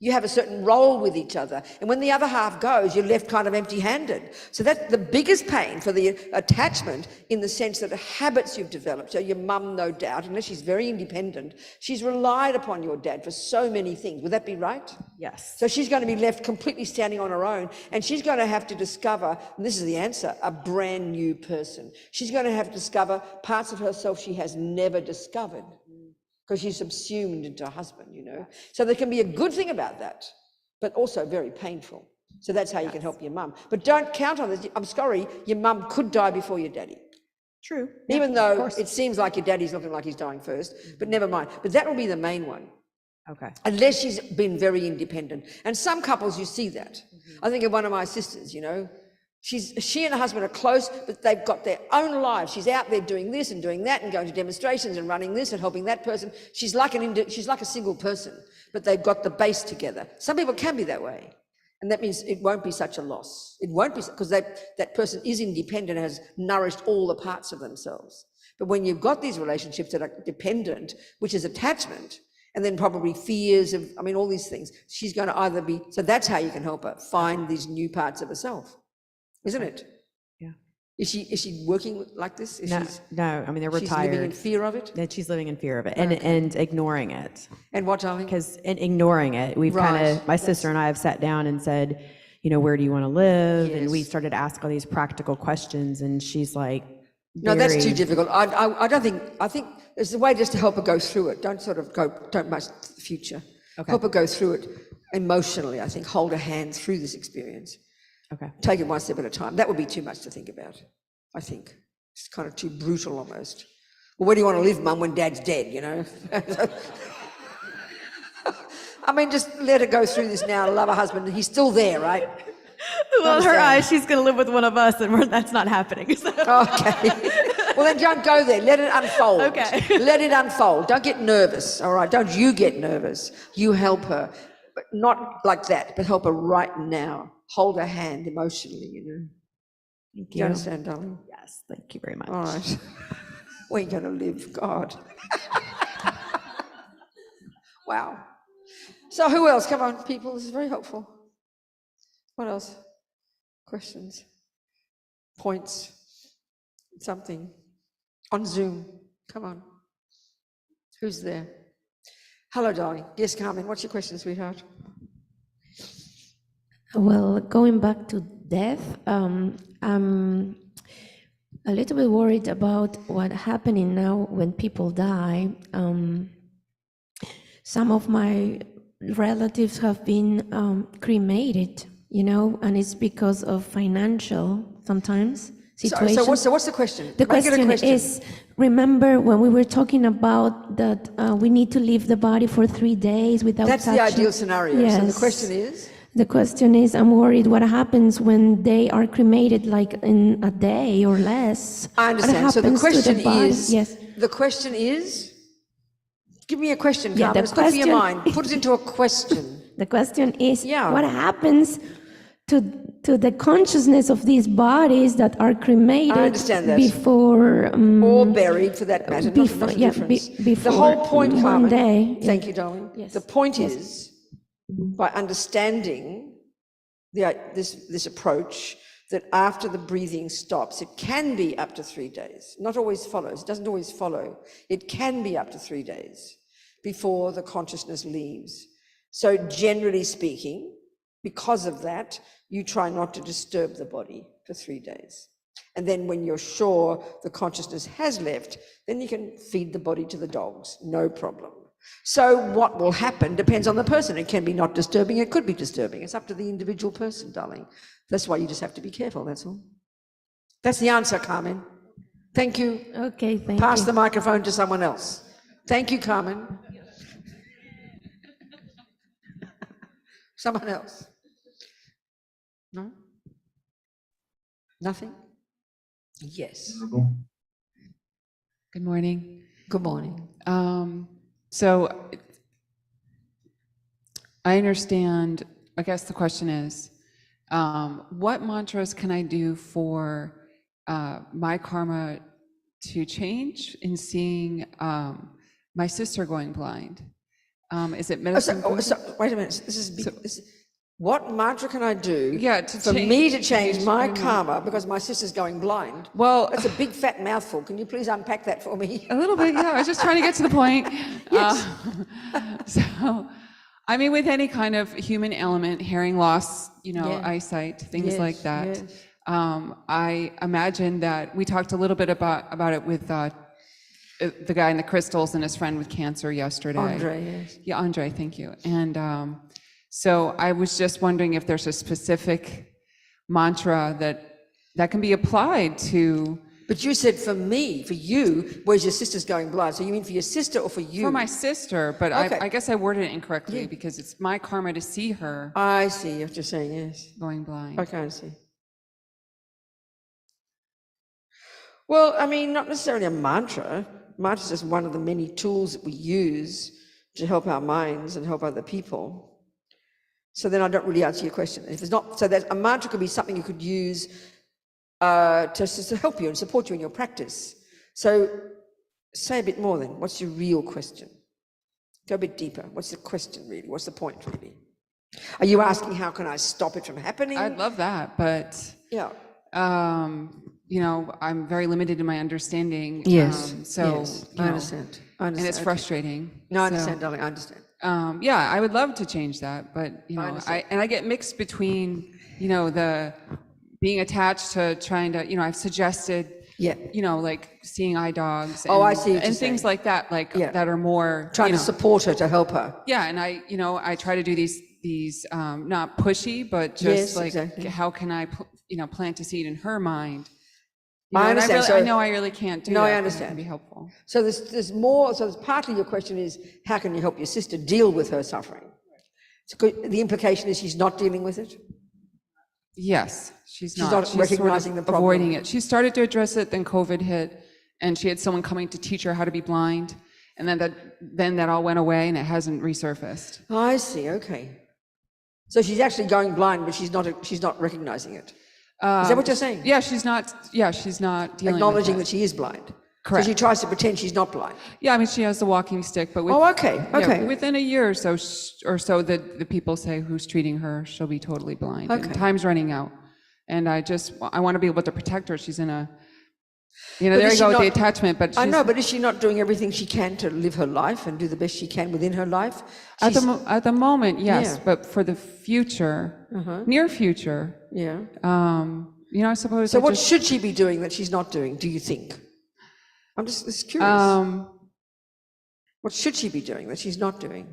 you have a certain role with each other. And when the other half goes, you're left kind of empty-handed. So that's the biggest pain for the attachment, in the sense that the habits you've developed. So your mum, no doubt, unless she's very independent, she's relied upon your dad for so many things. Would that be right? Yes. So she's going to be left completely standing on her own, and she's going to have to discover, and this is the answer, a brand new person. She's going to have to discover parts of herself she has never discovered, because she's subsumed into a husband, you know. So there can be a good thing about that, but also very painful. So that's how you can help your mum. But don't count on this. I'm sorry, your mum could die before your daddy. True. Even though it seems like your daddy's looking like he's dying first, but never mind. But that will be the main one. Okay. Unless she's been very independent. And some couples, you see that. I think of one of my sisters, you know, she and her husband are close, but they've got their own lives. She's out there doing this and doing that and going to demonstrations and running this and helping that person. She's like a single person, but they've got the base together. Some people can be that way. And that means it won't be such a loss. It won't be, because that person is independent and has nourished all the parts of themselves. But when you've got these relationships that are dependent, which is attachment, and then probably fears of, I mean, all these things, she's going to either be, so that's how you can help her find these new parts of herself. Isn't it? Yeah. Is she working like this? No, I mean, they're retired. She's living in fear of it? That she's living in fear of it and ignoring it. And what, darling? Because ignoring it, we've my sister and I have sat down and said, you know, where do you want to live? Yes. And we started to ask all these practical questions, and she's like, no, that's too difficult. I think there's a way just to help her go through it. Don't much the future. Okay. Help her go through it emotionally, I think. Hold her hand through this experience. Okay. Take it one step at a time. That would be too much to think about, I think. It's kind of too brutal almost. Well, where do you want to live, Mum, when Dad's dead, you know? I mean, just let her go through this now. Love her husband. He's still there, right? Well, in her eyes, she's going to live with one of us, and that's not happening. So. Okay. Well, then don't go there. Let it unfold. Okay. Let it unfold. Don't get nervous, all right? Don't you get nervous. You help her. But not like that, but help her right now. Hold her hand emotionally, you know. Thank Do you understand, darling? Yes, thank you very much. All right. Where are you going to live? God. Wow. So who else? Come on, people. This is very helpful. What else? Questions? Points? Something? On Zoom? Come on. Who's there? Hello, darling. Yes, Carmen. What's your question, sweetheart? Well, going back to death, I'm a little bit worried about what's happening now when people die. Some of my relatives have been cremated, you know, and it's because of financial sometimes situations. So what's the question? The question is, remember when we were talking about that we need to leave the body for 3 days without That's touching? the ideal scenario. Yes. So the question is? The question is, I'm worried what happens when they are cremated, like in a day or less. I understand. So the question is, yes. The question is, give me a question, Yeah, Carmen. the It's good for your question- mind. Put it into a question. The question is, Yeah. what happens to the consciousness of these bodies that are cremated understand that. before Or buried, for that matter. before- not a yeah, difference. before the whole point, one Carmen. day, Thank yeah. you, darling. Yes. The point Yes. is, by understanding this approach, that after the breathing stops, it can be up to 3 days. Not always follows. It doesn't always follow. It can be up to 3 days before the consciousness leaves. So generally speaking, because of that, you try not to disturb the body for 3 days. And then when you're sure the consciousness has left, then you can feed the body to the dogs, no problem. So what will happen depends on the person. It can be not disturbing, it could be disturbing. It's up to the individual person, darling. That's why you just have to be careful, that's all. That's the answer, Carmen. Thank you. Okay, thank Pass you. the microphone to someone else. Thank you, Carmen. Someone else? No? Nothing? Yes. Good morning. Good morning. So I understand, I guess the question is, what mantras can I do for my karma to change in seeing my sister going blind? Is it medicine? Wait a minute. This is big. What mantra can I do to me to change my karma because my sister's going blind? Well, that's a big fat mouthful. Can you please unpack that for me? A little bit, yeah. I was just trying to get to the point. Yes. So, I mean, with any kind of human element, hearing loss, eyesight, things like that. Yes. I imagine that we talked a little bit about it with the guy in the crystals and his friend with cancer yesterday. Andre, yes. Yeah, Andre, thank you. And so I was just wondering if there's a specific mantra that can be applied to. But you said for me, for you, whereas your sister's going blind. So you mean for your sister or for you? For my sister, but Okay. I guess I worded it incorrectly because it's my karma to see her I see what you're saying, yes. going blind. Okay, I see. Well, I mean, not necessarily a mantra. Mantra is just one of the many tools that we use to help our minds and help other people. So then I don't really answer your question. If it's not, so that a mantra could be something you could use to help you and support you in your practice. So say a bit more then. What's your real question? Go a bit deeper. What's the question really? What's the point really? Are you asking how can I stop it from happening? I'd love that, but yeah. I'm very limited in my understanding. Yes. So yes. I understand. And it's frustrating. No, I understand, darling. I understand. I would love to change that, but I get mixed between the being attached to trying to I've suggested like seeing eye dogs. And, I see. And things like that, that are more trying to support her, to help her. Yeah, and I try to do these not pushy, but just exactly. How can I plant a seed in her mind? I understand. I know I really can't do that. No, I understand. It can be helpful. So there's more. So partly your question is, how can you help your sister deal with her suffering? So the implication is she's not dealing with it? Yes, she's not. She's not recognizing sort of the problem. avoiding it. She started to address it, then COVID hit, and she had someone coming to teach her how to be blind, and then that all went away, and it hasn't resurfaced. I see. Okay. So she's actually going blind, but she's not recognizing it. Is that what you're saying? Yeah, she's not dealing acknowledging with that she is blind. Correct. So she tries to pretend she's not blind. Yeah, I mean, she has the walking stick, but within a year or so, the people say who's treating her, she'll be totally blind. Okay. And time's running out, and I want to be able to protect her. She's in a, there you go with the attachment. But I know, but is she not doing everything she can to live her life and do the best she can within her life? At the moment, yes, but for the future, near future, yeah. I suppose. So what should she be doing that she's not doing? Do you think? I'm just curious. What should she be doing that she's not doing?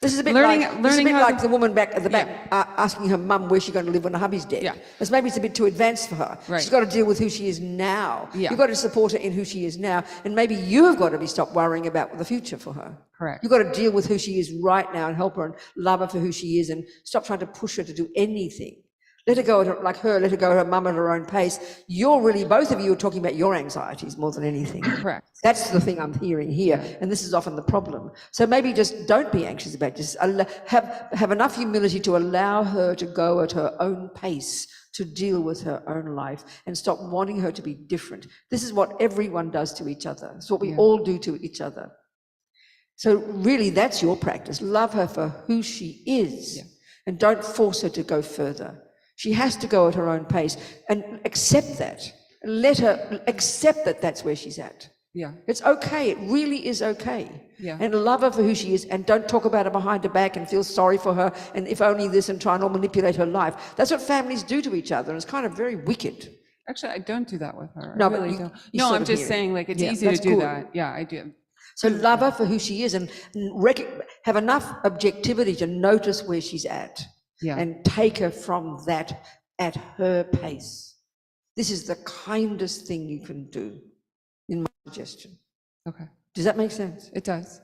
This is a bit like the woman back at the back asking her mum where's she going to live when her hubby's dead. Yeah. Maybe it's a bit too advanced for her. Right. She's got to deal with who she is now. Yeah. You've got to support her in who she is now. And maybe you have got to stop worrying about the future for her. Correct. You've got to deal with who she is right now and help her and love her for who she is and stop trying to push her to do anything. Let her go let her go her mum at her own pace. Both of you are talking about your anxieties more than anything. Correct. That's the thing I'm hearing here, and this is often the problem. So maybe just don't be anxious about it. Just have enough humility to allow her to go at her own pace to deal with her own life and stop wanting her to be different. This is what everyone does to each other. It's what we all do to each other. So really, that's your practice. Love her for who she is and don't force her to go further. She has to go at her own pace and accept that. Let her accept that that's where she's at. Yeah. It's okay. It really is okay. Yeah. And love her for who she is and don't talk about her behind her back and feel sorry for her and if only this and try and manipulate her life. That's what families do to each other and it's kind of very wicked. Actually, I don't do that with her. No, I but really you don't. you No, sort I'm of just hear it. saying it's Yeah, easy to that's do good. that. Yeah, I do. So love her for who she is and have enough objectivity to notice where she's at and take her from that at her pace. This is the kindest thing you can do, in my suggestion. Okay. Does that make sense? It does.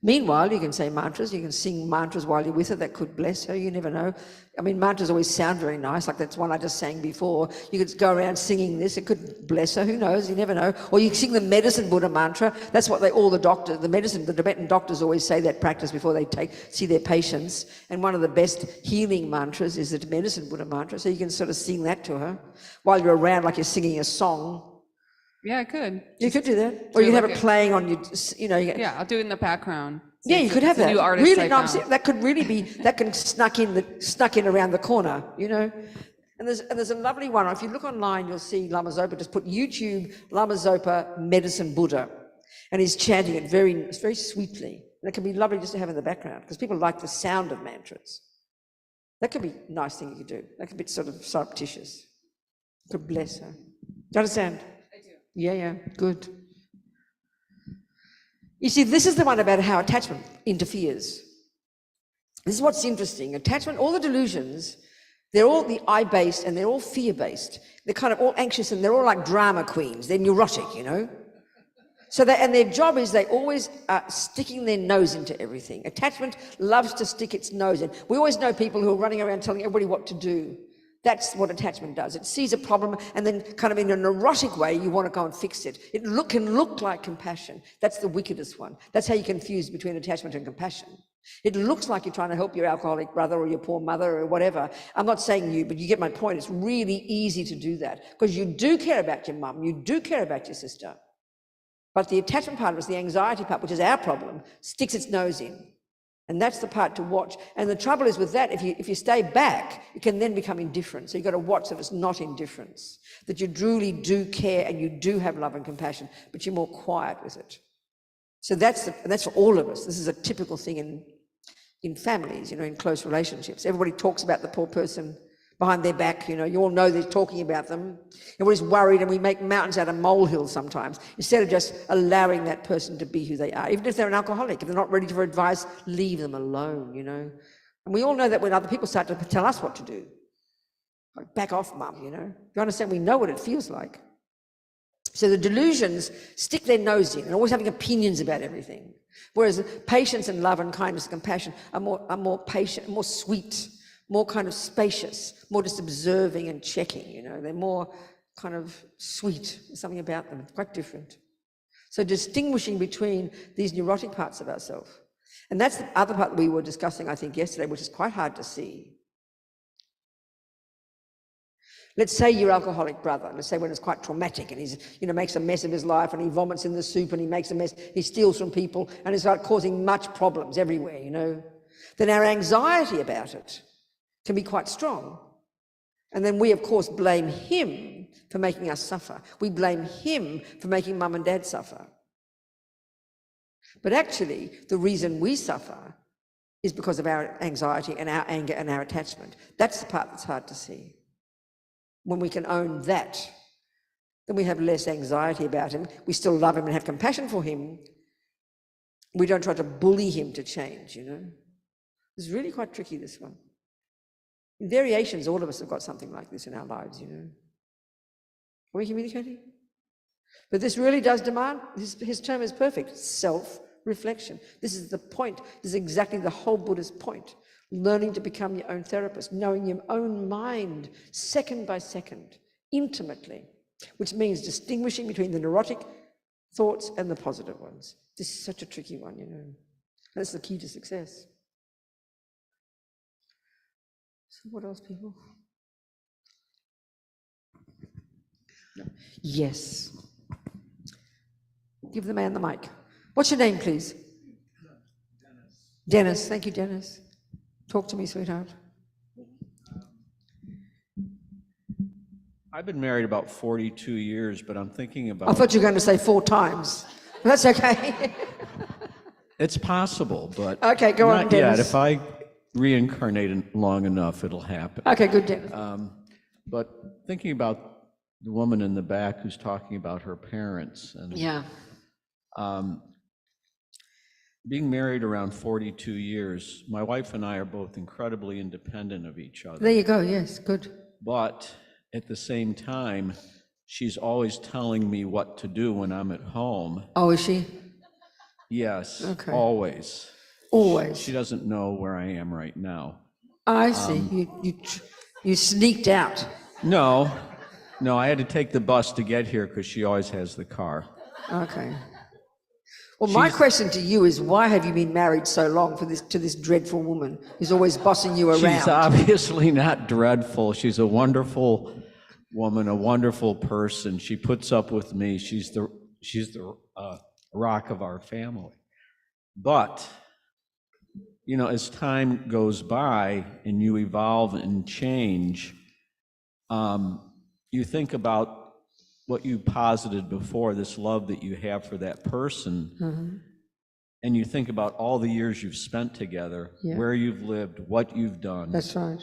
Meanwhile, you can say mantras, you can sing mantras while you're with her, that could bless her, you never know. I mean, mantras always sound very nice, like that's one I just sang before. You could go around singing this, it could bless her, who knows, you never know. Or you sing the medicine Buddha mantra, that's what all the doctors, the Tibetan doctors always say that practice before they see their patients. And one of the best healing mantras is the medicine Buddha mantra, so you can sort of sing that to her while you're around like you're singing a song. Yeah, I could. You could do that. Or you could have it playing on your, Yeah, I'll do it in the background. Yeah, you could have that. New artist Really, I no, found. that could really be, that can snuck in around the corner, And there's a lovely one. If you look online, you'll see Lama Zopa. Just put YouTube Lama Zopa Medicine Buddha, and he's chanting it very sweetly. And it can be lovely just to have in the background because people like the sound of mantras. That could be a nice thing you could do. That could be sort of surreptitious. It could bless her. Do you understand? I do. Yeah, good. You see, this is the one about how attachment interferes. This is what's interesting. Attachment, all the delusions, they're all the I-based and they're all fear-based. They're kind of all anxious and they're all like drama queens. They're neurotic, So and their job is they always are sticking their nose into everything. Attachment loves to stick its nose in. We always know people who are running around telling everybody what to do. That's what attachment does. It sees a problem and then kind of in a neurotic way, you want to go and fix it. It can look like compassion. That's the wickedest one. That's how you confuse between attachment and compassion. It looks like you're trying to help your alcoholic brother or your poor mother or whatever. I'm not saying you, but you get my point. It's really easy to do that because you do care about your mum. You do care about your sister. But the attachment part of it, the anxiety part, which is our problem, sticks its nose in. And that's the part to watch. And the trouble is with that, if you stay back, it can then become indifferent. So you've got to watch that it's not indifference, that you truly do care and you do have love and compassion, but you're more quiet with it. So that's for all of us. This is a typical thing in families, in close relationships. Everybody talks about the poor person behind their back, you all know they're talking about them. Everybody's worried and we make mountains out of molehills sometimes, instead of just allowing that person to be who they are. Even if they're an alcoholic, if they're not ready for advice, leave them alone, And we all know that when other people start to tell us what to do, like, back off, mum, You understand, we know what it feels like. So the delusions stick their nose in and always having opinions about everything. Whereas patience and love and kindness and compassion are more patient, more sweet, more kind of spacious, more just observing and checking, They're more kind of sweet, there's something about them, quite different. So distinguishing between these neurotic parts of ourselves. And that's the other part that we were discussing, I think, yesterday, which is quite hard to see. Let's say your alcoholic brother, let's say when it's quite traumatic and he's, makes a mess of his life and he vomits in the soup and he makes a mess, he steals from people and it's like causing much problems everywhere, Then our anxiety about it can be quite strong. And then we, of course, blame him for making us suffer. We blame him for making mum and dad suffer. But actually, the reason we suffer is because of our anxiety and our anger and our attachment. That's the part that's hard to see. When we can own that, then we have less anxiety about him. We still love him and have compassion for him. We don't try to bully him to change, It's really quite tricky, this one. In variations, all of us have got something like this in our lives, Are we communicating? But this really does demand, his term is perfect, self-reflection. This is the point. This is exactly the whole Buddhist point. Learning to become your own therapist, knowing your own mind, second by second, intimately, which means distinguishing between the neurotic thoughts and the positive ones. This is such a tricky one, That's the key to success. So what else, people? No. Yes. Give the man the mic. What's your name, please? Dennis. Thank you, Dennis. Talk to me, sweetheart. I've been married about 42 years, but I'm thinking about... I thought you were going to say 4 times. That's okay. It's possible, but... Okay, go on, not Dennis. yet. If I reincarnate long enough, it'll happen. Okay, good, Dennis. But thinking about the woman in the back who's talking about her parents, and Yeah. Being married around 42 years, my wife and I are both incredibly independent of each other. There you go, yes, good. But at the same time, she's always telling me what to do when I'm at home. Oh, is she? Yes, Okay. always. Always. She doesn't know where I am right now. I see. You sneaked out. No, I had to take the bus to get here because she always has the car. Okay. Well, my question to you is, why have you been married so long to this dreadful woman who's always bossing you around? She's obviously not dreadful. She's a wonderful woman, a wonderful person. She puts up with me. She's the rock of our family. But, you know, as time goes by and you evolve and change, you think about what you posited before, this love that you have for that person, and you think about all the years you've spent together, where you've lived, what you've done. That's right.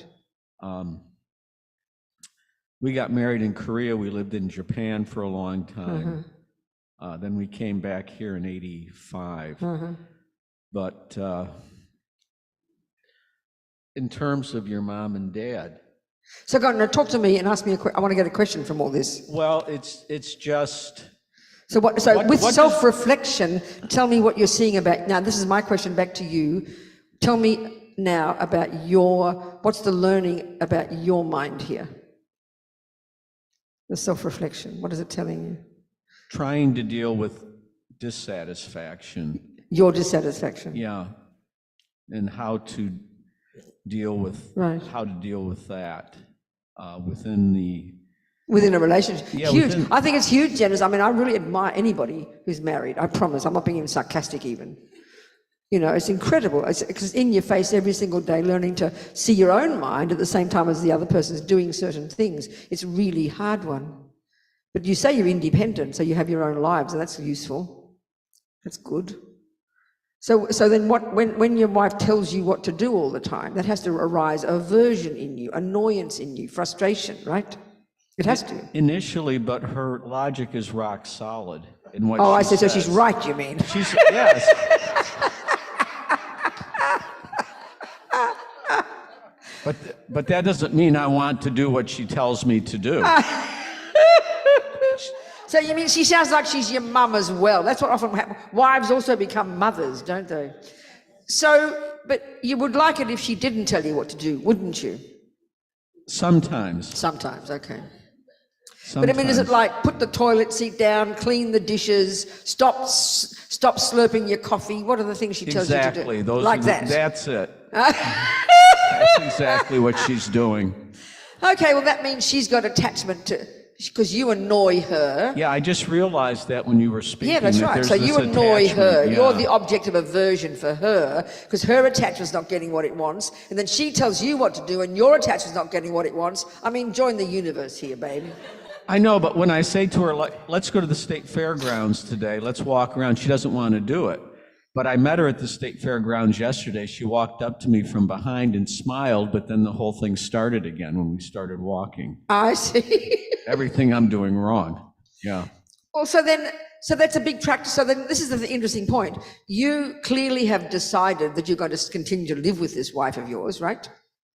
We got married in Korea. We lived in Japan for a long time. Then we came back here in '85. But in terms of your mom and dad, so go on, now talk to me and ask me I want to get a question from all this. well, it's just. So with does- self-reflection, tell me what you're seeing about, now this is my question back to you. Tell me now about what's the learning about your mind here? The self-reflection, what is it telling you? Trying to deal with dissatisfaction. Your dissatisfaction. Yeah. And how to deal with that Within a relationship. Yeah, Huge. I think it's huge, Janice. I mean, I really admire anybody who's married. I promise. I'm not being even sarcastic even. You know, it's incredible. It's in your face every single day, learning to see your own mind at the same time as the other person's doing certain things. It's a really hard one. But you say you're independent, so you have your own lives, and that's useful. That's good. So then when your wife tells you what to do all the time, that has to arise aversion in you, annoyance in you, frustration, right? It has to. initially, but her logic is rock solid in what Oh, she I see. So says. she's right, you mean? Yes. But that doesn't mean I want to do what she tells me to do. So you mean she sounds like she's your mum as well? That's what often happens. Wives also become mothers, don't they? So, but you would like it if she didn't tell you what to do, wouldn't you? Sometimes. Sometimes, okay. But I mean, is it like put the toilet seat down, clean the dishes, stop slurping your coffee? What are the things she tells you to do? Exactly. That. That's it. That's exactly what she's doing. Okay, well that means she's got attachment to, because you annoy her. Yeah, I just realized that when you were speaking. Yeah, that's that right. there's So you this annoy her. attachment. You're Yeah. the object of aversion for her because her attachment's not getting what it wants. And then she tells you what to do and your attachment's not getting what it wants. I mean, join the universe here, baby. I know, but when I say to her, let's go to the state fairgrounds today, let's walk around, she doesn't want to do it. But I met her at the state fairgrounds yesterday. She walked up to me from behind and smiled, but then the whole thing started again when we started walking. I see. Everything I'm doing wrong. Yeah. Well, so that's a big practice. So then this is the interesting point. You clearly have decided that you're going to continue to live with this wife of yours, right?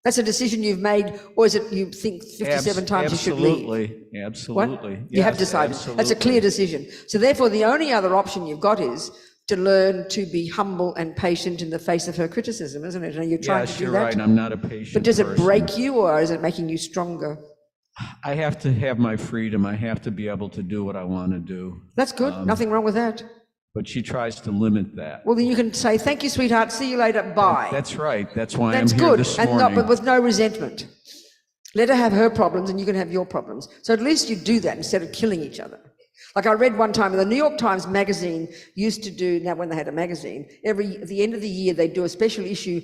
That's a decision you've made, or is it you think 57 times you should leave? Absolutely. What? You have decided. Absolutely. That's a clear decision. So therefore, the only other option you've got is to learn to be humble and patient in the face of her criticism, isn't it? And you're trying to Yes, do you're that. right. I'm not a patient But does it person. break you, or is it making you stronger? I have to have my freedom. I have to be able to do what I want to do. That's good. Nothing wrong with that. But she tries to limit that. Well, then you can say, thank you, sweetheart. See you later. Bye. That's right. That's why That's I'm here good. this And morning. but with no resentment. Let her have her problems and you can have your problems. So at least you do that instead of killing each other. Like I read one time, the New York Times magazine used to do, now when they had a magazine, at the end of the year, they'd do a special issue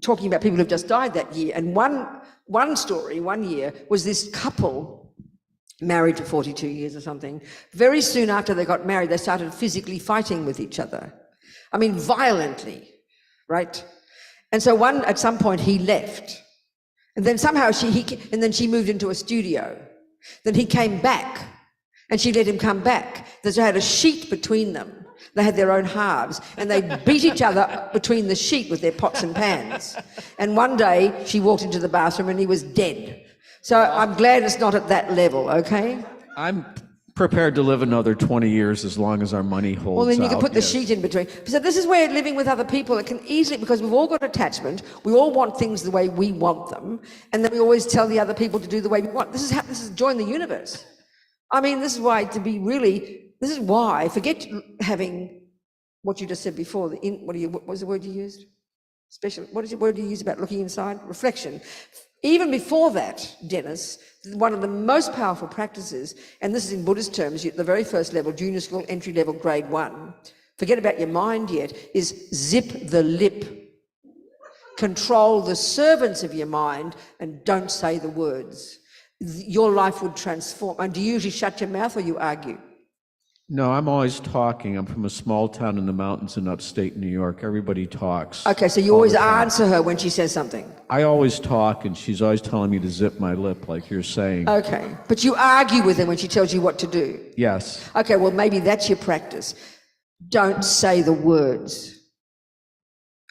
talking about people who've just died that year. And one story, one year, was this couple married for 42 years or something. Very soon after they got married, they started physically fighting with each other. I mean, violently, right? And so at some point he left. And then somehow she moved into a studio. Then he came back and she let him come back. They had a sheet between them. They had their own halves and they beat each other between the sheet with their pots and pans. And one day she walked into the bathroom and he was dead. So I'm glad it's not at that level, okay? I'm prepared to live another 20 years as long as our money holds Well, then you can out, put the yes. sheet in between. So this is where living with other people, it can easily, because we've all got attachment, we all want things the way we want them, and then we always tell the other people to do the way we want. This is join the universe. I mean, this is why forget having what you just said before, what was the word you used? What is the word you use about looking inside? Reflection. Even before that, Dennis, one of the most powerful practices, and this is in Buddhist terms, the very first level, junior school, entry level, grade 1, forget about your mind yet, is zip the lip. Control the servants of your mind and don't say the words. Your life would transform. And do you usually shut your mouth or you argue? No, I'm always talking. I'm from a small town in the mountains in upstate New York. Everybody talks. Okay, so you always answer her when she says something. I always talk, and she's always telling me to zip my lip, like you're saying. Okay, but you argue with her when she tells you what to do. Yes. Okay, well, maybe that's your practice. Don't say the words.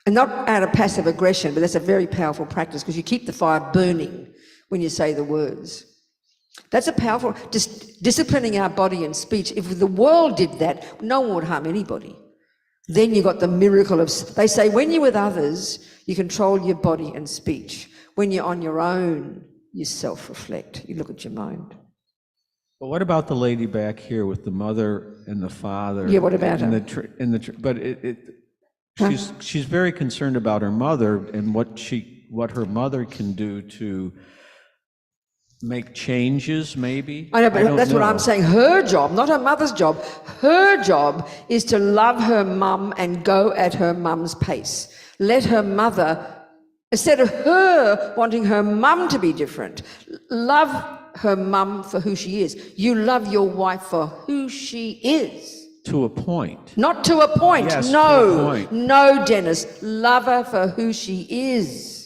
And not out of passive aggression, but that's a very powerful practice because you keep the fire burning when you say the words. That's a powerful, disciplining our body and speech. If the world did that, no one would harm anybody. Then you got the miracle of, they say when you're with others, you control your body and speech. When you're on your own, you self-reflect. You look at your mind. But what about the lady back here with the mother and the father? Yeah, what about her? She's very concerned about her mother and what her mother can do to make changes, maybe. I know, but that's what I'm saying. Her job, not her mother's job, her job is to love her mum and go at her mum's pace. Let her mother, instead of her wanting her mum to be different, love her mum for who she is. You love your wife for who she is. To a point. Not to a point. Yes, no, to a point. No, Dennis. Love her for who she is.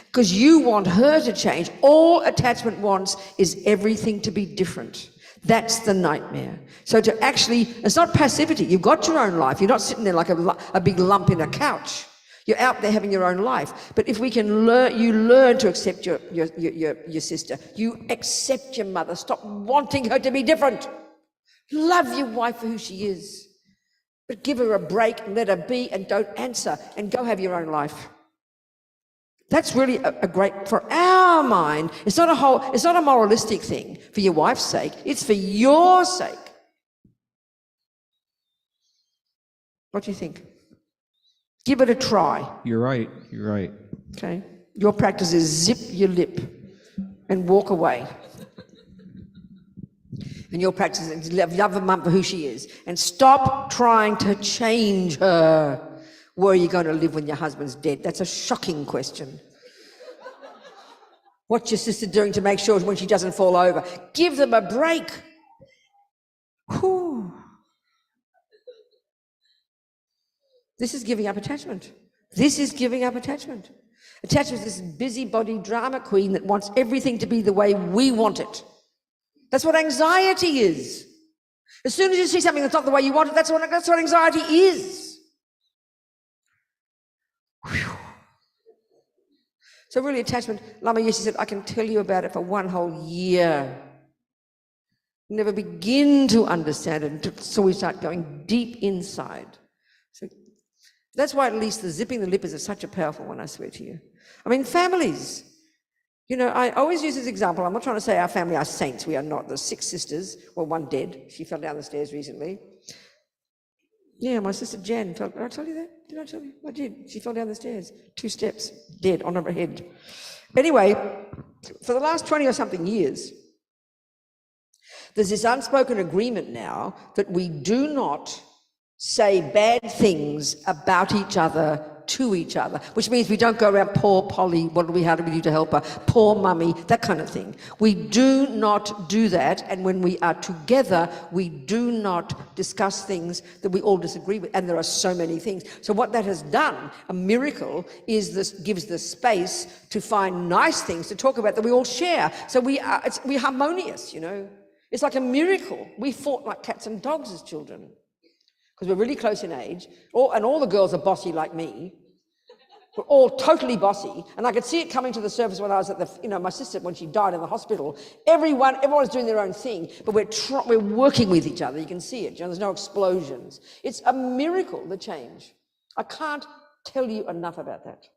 Because you want her to change. All attachment wants is everything to be different. That's the nightmare. So to actually, it's not passivity. You've got your own life. You're not sitting there like a big lump in a couch. You're out there having your own life. But if we can learn to accept your sister. You accept your mother. Stop wanting her to be different. Love your wife for who she is. But give her a break and let her be and don't answer and go have your own life. That's really a great, for our mind, it's not a moralistic thing for your wife's sake, it's for your sake. What do you think? Give it a try. You're right. Okay. Your practice is zip your lip and walk away. And your practice is love the mum for who she is. And stop trying to change her. Where are you going to live when your husband's dead? That's a shocking question. What's your sister doing to make sure when she doesn't fall over? Give them a break. Whew. This is giving up attachment. This is giving up attachment. Attachment is this busybody drama queen that wants everything to be the way we want it. That's what anxiety is. As soon as you see something that's not the way you want it, that's what anxiety is. Whew. So really attachment, Lama Yesi said, I can tell you about it for one whole year. Never begin to understand it until we start going deep inside. So that's why at least the zipping the lip is such a powerful one, I swear to you. I mean, families. You know, I always use this example. I'm not trying to say our family are saints. We are not. There's 6 sisters. Well, one dead. She fell down the stairs recently. Yeah, my sister Jen fell. Did I tell you that? Did I tell you? I did. She fell down the stairs. 2 steps. Dead on her head. Anyway, for the last 20 or something years, there's this unspoken agreement now that we do not say bad things about each other to each other, which means we don't go around, poor Polly, how do we do to help her? Poor mummy, that kind of thing. We do not do that, and when we are together, we do not discuss things that we all disagree with, and there are so many things. So what that has done, a miracle, is this gives the space to find nice things to talk about that we all share. So we're harmonious, you know. It's like a miracle. We fought like cats and dogs as children. Because we're really close in age, and all the girls are bossy like me. We're all totally bossy. And I could see it coming to the surface when I was at my sister, when she died in the hospital. Everyone's doing their own thing, but we're working with each other. You can see it. There's no explosions. It's a miracle, the change. I can't tell you enough about that.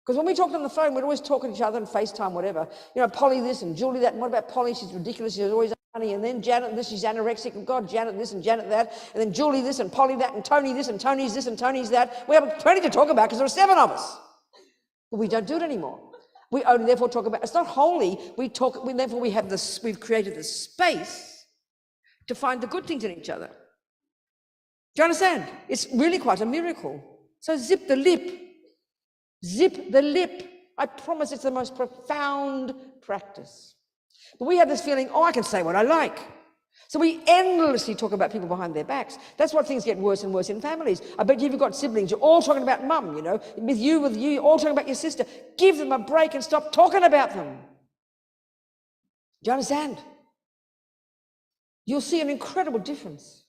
Because when we talked on the phone, we'd always talk to each other and FaceTime, whatever. Polly this and Julie that. And what about Polly? She's ridiculous. She's always funny. And then Janet this, she's anorexic. And God, Janet this and Janet that. And then Julie this and Polly that and Tony this and Tony's this and Tony's that. We have plenty to talk about because there are 7 of us. But we don't do it anymore. We only therefore talk about, it's not holy. Therefore we have this, we've created this space to find the good things in each other. Do you understand? It's really quite a miracle. So zip the lip. Zip the lip. I promise it's the most profound practice. But we have this feeling, I can say what I like. So we endlessly talk about people behind their backs. That's why things get worse and worse in families. I bet you've got siblings, you're all talking about mum, with you, all talking about your sister. Give them a break and stop talking about them. Do you understand? You'll see an incredible difference.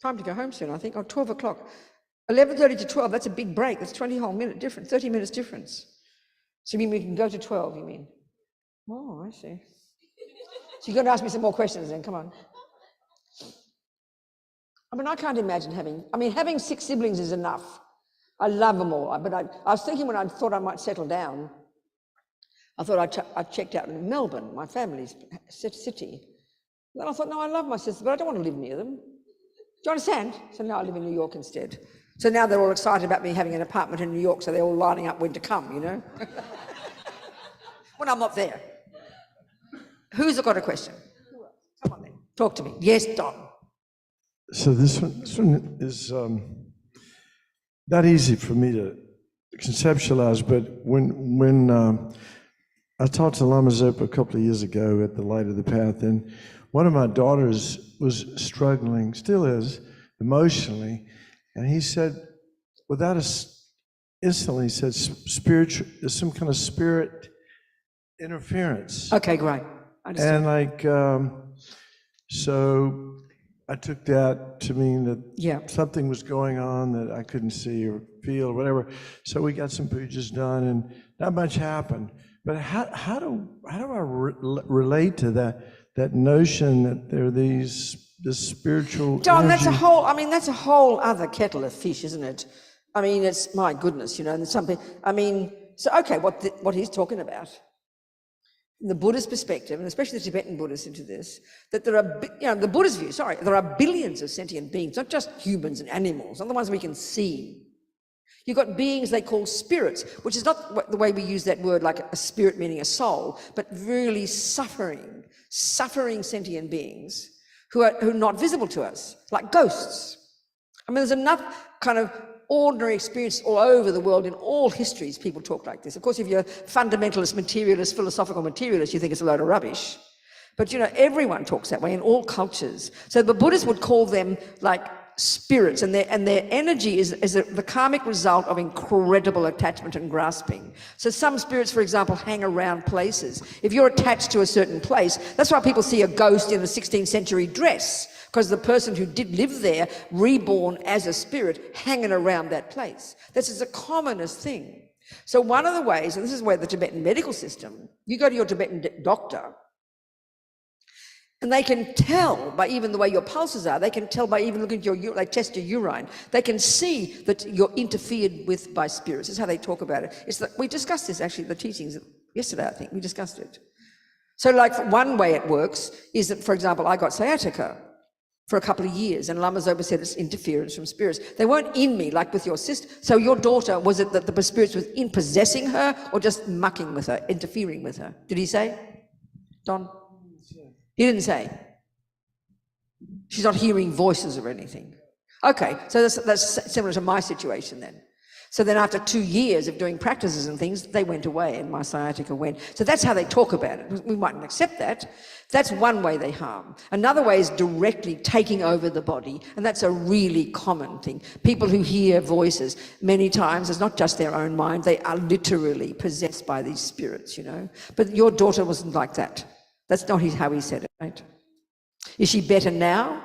Time to go home soon, I think. 12 o'clock. 11:30 to 12, that's a big break. That's 20 whole minute difference, 30 minutes difference. So you mean we can go to 12, you mean? Oh, I see. So you're going to ask me some more questions then, come on. I can't imagine having 6 siblings is enough. I love them all. But I was thinking when I thought I might settle down, I thought I checked out in Melbourne, my family's city. Then I thought, no, I love my sisters, but I don't want to live near them. Do you understand? So now I live in New York instead. So now they're all excited about me having an apartment in New York, so they're all lining up when to come, when I'm not there. Who's got a question? Come on then, talk to me. Yes, Don. So this one is not easy for me to conceptualize, but when I talked to Lama Zopa a couple of years ago at the Light of the Path, and one of my daughters was struggling, still is, emotionally, and he said, instantly he said, spiritual, there's some kind of spirit interference. Okay, great. And so I took that to mean that something was going on that I couldn't see or feel or whatever. So we got some pujas done, and not much happened. But how do I relate to that notion that there are this spiritual John, energy? that's a whole other kettle of fish, isn't it? It's, my goodness, and something, so okay, what he's talking about, from the Buddhist perspective, and especially the Tibetan Buddhists into this, that there are, the Buddhist view, there are billions of sentient beings, not just humans and animals, not the ones we can see. You've got beings they call spirits, which is not the way we use that word, like a spirit meaning a soul, but really suffering sentient beings who are not visible to us, like ghosts. There's enough kind of ordinary experience all over the world in all histories people talk like this. Of course, if you're fundamentalist, materialist, philosophial materialist, you think it's a load of rubbish. But everyone talks that way in all cultures. So the Buddhists would call them like spirits, and their energy is the karmic result of incredible attachment and grasping. So some spirits, for example, hang around places. If you're attached to a certain place, that's why people see a ghost in a 16th century dress, because the person who did live there, reborn as a spirit, hanging around that place. This is the commonest thing. So one of the ways, and this is where the Tibetan medical system, you go to your Tibetan doctor, and they can tell by even the way your pulses are, they can tell by even looking at your urine, they test your urine, they can see that you're interfered with by spirits. That's how they talk about it. It's that we discussed this actually, the teachings yesterday, I think, we discussed it. So like one way it works is that, for example, I got sciatica for a couple of years, and Lama Zopa said it's interference from spirits. They weren't in me like with your sister. So your daughter, was it that the spirits was in possessing her or just mucking with her, interfering with her? Did he say? Don? He didn't say. She's not hearing voices or anything. Okay, so that's similar to my situation then. So then after 2 years of doing practices and things, they went away and my sciatica went. So that's how they talk about it. We mightn't accept that. That's one way they harm. Another way is directly taking over the body, and that's a really common thing. People who hear voices, many times, it's not just their own mind, they are literally possessed by these spirits, But your daughter wasn't like that. That's not how he said it, right? Is she better now?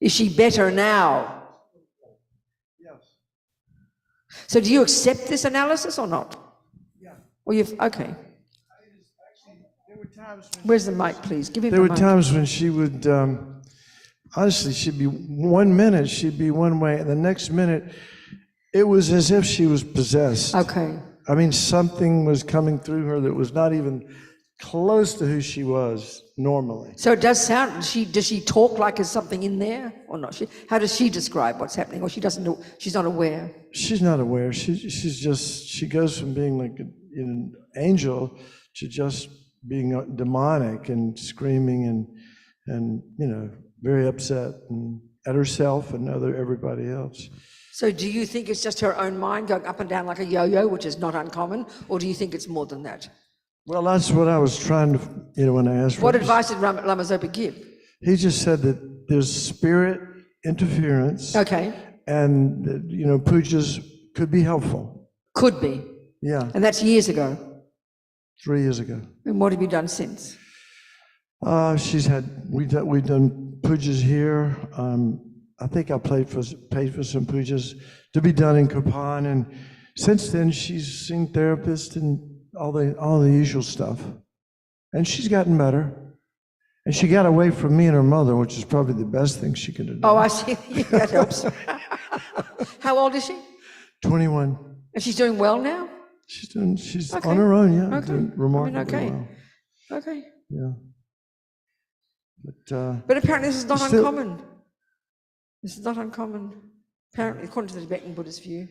Is she better now? Yes. So do you accept this analysis or not? Yeah. Or you've, okay. There were times when Where's the mic, please? Give me there the were mic. times when she would, honestly, she'd be 1 minute, she'd be one way, and the next minute, it was as if she was possessed. Okay. I mean, something was coming through her that was not even close to who she was normally. So it does sound, does she talk like there's something in there or not? How does she describe what's happening? Or she's not aware? She's not aware. She goes from being like an angel to just being demonic and screaming and very upset and at herself and everybody else. So do you think it's just her own mind going up and down like a yo-yo, which is not uncommon, or do you think it's more than that? Well, that's what I was trying to, when I asked. What advice did Lama Zopa give? He just said that there's spirit interference. Okay. And, pujas could be helpful. Could be. Yeah. And that's years ago. 3 years ago. And what have you done since? We've done pujas here. I think I paid for some pujas to be done in Kapan, and since then she's seen therapists and all the usual stuff, and she's gotten better. And she got away from me and her mother, which is probably the best thing she could have done. Oh, I see. That helps. How old is she? 21. And she's doing well now? She's okay. On her own, yeah. Okay. Doing remarkably okay. well. Okay. Yeah. But apparently this is not uncommon. This is not uncommon. Apparently, according to the Tibetan Buddhist view.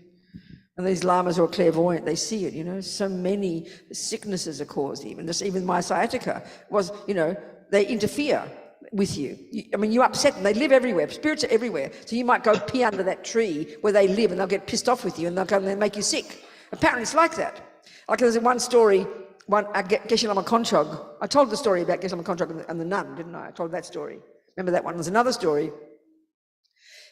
And these lamas who are clairvoyant, they see it, so many sicknesses are caused even. Just even my sciatica was, they interfere with you. You upset them. They live everywhere. Spirits are everywhere. So you might go pee under that tree where they live and they'll get pissed off with you and they'll come and make you sick. Apparently it's like that. Like there's one story, Geshe Lama Konchog. I told the story about Geshe Lama Konchog and the nun, didn't I? I told that story. Remember that one? There's another story.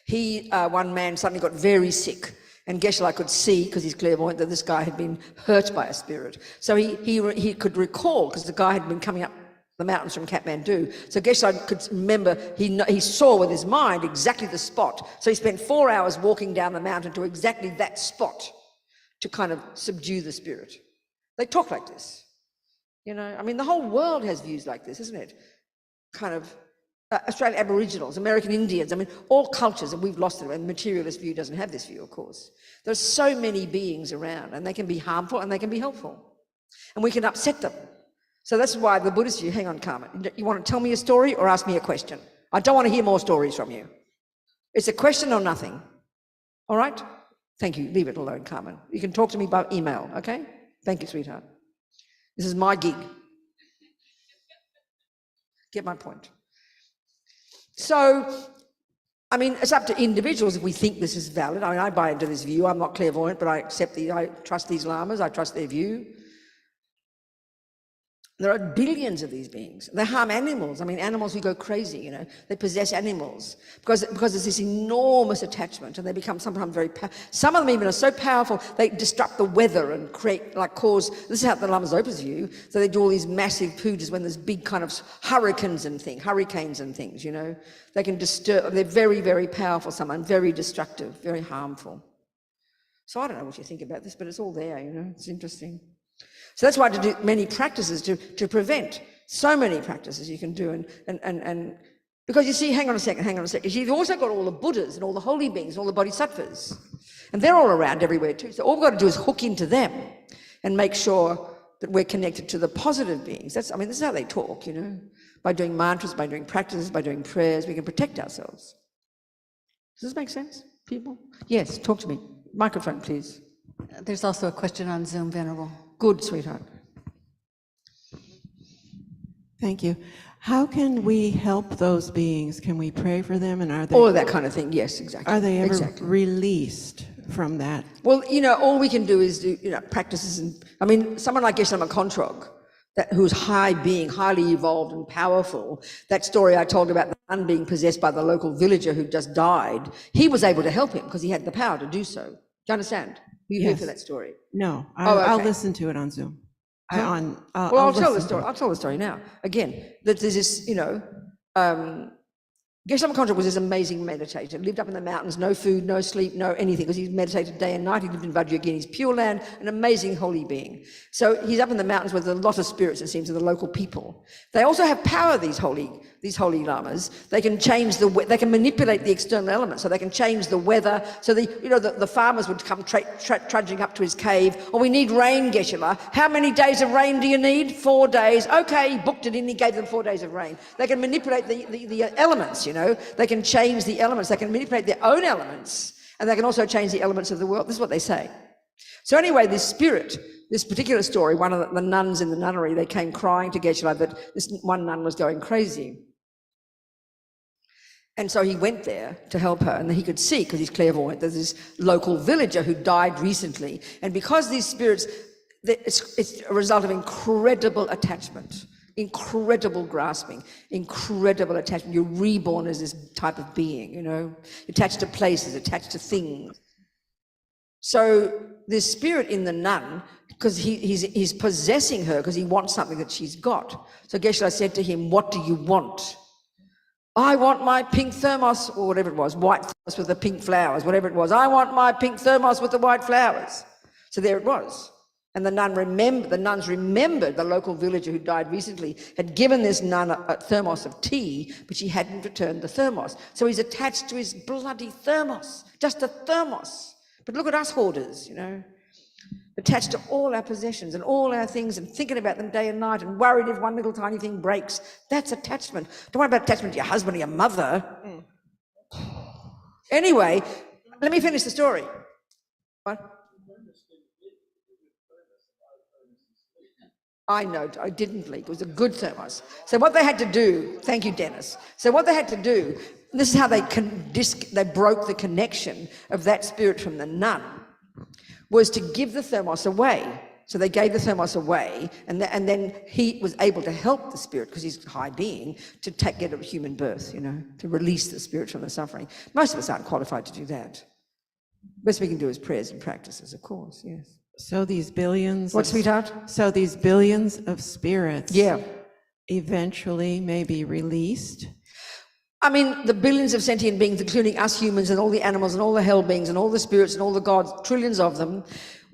One man suddenly got very sick. And Geshe-la could see, because he's clairvoyant, that this guy had been hurt by a spirit. So he could recall, because the guy had been coming up the mountains from Kathmandu. So Geshe-la could remember, he saw with his mind exactly the spot. So he spent 4 hours walking down the mountain to exactly that spot to kind of subdue the spirit. They talk like this. The whole world has views like this, isn't it? Kind of Australian Aboriginals, American Indians, all cultures, and we've lost it, and the materialist view doesn't have this view, of course. There's so many beings around, and they can be harmful and they can be helpful. And we can upset them. So that's why the Buddhist view, hang on, Carmen, you want to tell me a story or ask me a question? I don't want to hear more stories from you. It's a question or nothing. All right? Thank you. Leave it alone, Carmen. You can talk to me by email, okay? Thank you, sweetheart. This is my gig. Get my point. So, it's up to individuals if we think this is valid. I buy into this view. I'm not clairvoyant, but I trust these lamas. I trust their view. There are billions of these beings. They harm animals. Animals who go crazy, they possess animals because there's this enormous attachment, and they become sometimes very some of them even are so powerful, they disrupt the weather and cause, this is how the Lama Zopa's view, so they do all these massive pujas when there's big kind of hurricanes and things, They can disturb, they're very, very powerful, some, and very destructive, very harmful. So I don't know what you think about this, but it's all there, it's interesting. So that's why I do many practices to prevent. So many practices you can do, and because you see, hang on a second. You've also got all the Buddhas and all the holy beings, and all the bodhisattvas, and they're all around everywhere too. So all we've got to do is hook into them and make sure that we're connected to the positive beings. This is how they talk, by doing mantras, by doing practices, by doing prayers, we can protect ourselves. Does this make sense, people? Yes, talk to me. Microphone, please. There's also a question on Zoom, Venerable. Good, sweetheart. Thank you. How can we help those beings? Can we pray for them? And are they all of that kind of thing? Yes, exactly. Are they ever released from that? Well, all we can do is do practices, and someone like Geshe Lama Kontrog, who's high being, highly evolved and powerful. That story I told about the nun being possessed by the local villager who just died. He was able to help him because he had the power to do so. Do you understand? You here for that story? No, okay. I'll listen to it on Zoom. I'll tell the story. I'll tell the story now. Again, that there's this, Geshe-la Kongtrul was this amazing meditator, lived up in the mountains, no food, no sleep, no anything, because he meditated day and night. He lived in Vajrayagini's Pure Land, an amazing holy being. So he's up in the mountains with a lot of spirits, it seems, of the local people. They also have power, these holy lamas. They can change they can manipulate the external elements, so they can change the weather. So the farmers would come trudging up to his cave. Oh, we need rain, Geshe-la. How many days of rain do you need? 4 days. Okay, he booked it in, he gave them 4 days of rain. They can manipulate the elements, They can change the elements. They can manipulate their own elements, and they can also change the elements of the world. This is what they say. So anyway, this spirit, this particular story, one of the nuns in the nunnery, they came crying to Geshe-la that this one nun was going crazy. And so he went there to help her, and he could see, because he's clairvoyant, there's this local villager who died recently. And because these spirits, it's a result of incredible attachment, incredible grasping, incredible attachment. You're reborn as this type of being, attached to places, attached to things. So this spirit in the nun, because he's possessing her because he wants something that she's got. So Geshe-la said to him, "What do you want?" "I want my pink thermos," or whatever it was, white thermos with the pink flowers, whatever it was. "I want my pink thermos with the white flowers." So there it was. And the nuns remembered the local villager who died recently had given this nun a thermos of tea, but she hadn't returned the thermos. So he's attached to his bloody thermos, just a thermos. But look at us hoarders, attached to all our possessions and all our things and thinking about them day and night and worried if one little tiny thing breaks. That's attachment. Don't worry about attachment to your husband or your mother. Anyway, let me finish the story. What? I know, I didn't leak. It was a good thermos. So what they had to do, thank you, Dennis. So what they had to do, this is how they broke the connection of that spirit from the nun, was to give the thermos away. So they gave the thermos away, and then he was able to help the spirit, because he's a high being, to get a human birth, to release the spirit from the suffering. Most of us aren't qualified to do that. Best we can do is prayers and practices, of course, yes. So these billions... What, sweetheart? So these billions of spirits eventually may be released? I mean, the billions of sentient beings, including us humans and all the animals and all the hell beings and all the spirits and all the gods, trillions of them,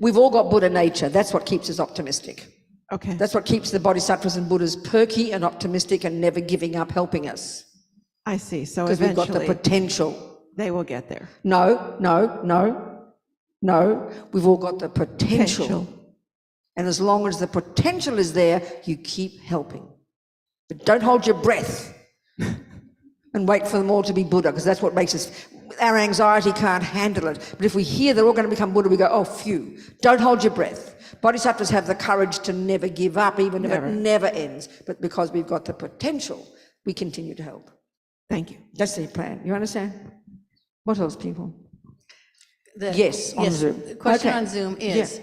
we've all got Buddha nature. That's what keeps us optimistic. Okay. That's what keeps the bodhisattvas and Buddhas perky and optimistic and never giving up helping us. I see. So because we've got the potential. They will get there. No. We've all got the potential. And as long as the potential is there, you keep helping. But don't hold your breath and wait for them all to be Buddha, because that's what makes us, our anxiety can't handle it. But if we hear they're all going to become Buddha, we go, oh, phew. Don't hold your breath. Bodhisattvas have the courage to never give up, even if it never ends. But because we've got the potential, we continue to help. Thank you. That's the plan. You understand? What else, people? Yes, on Zoom. The question on Zoom is,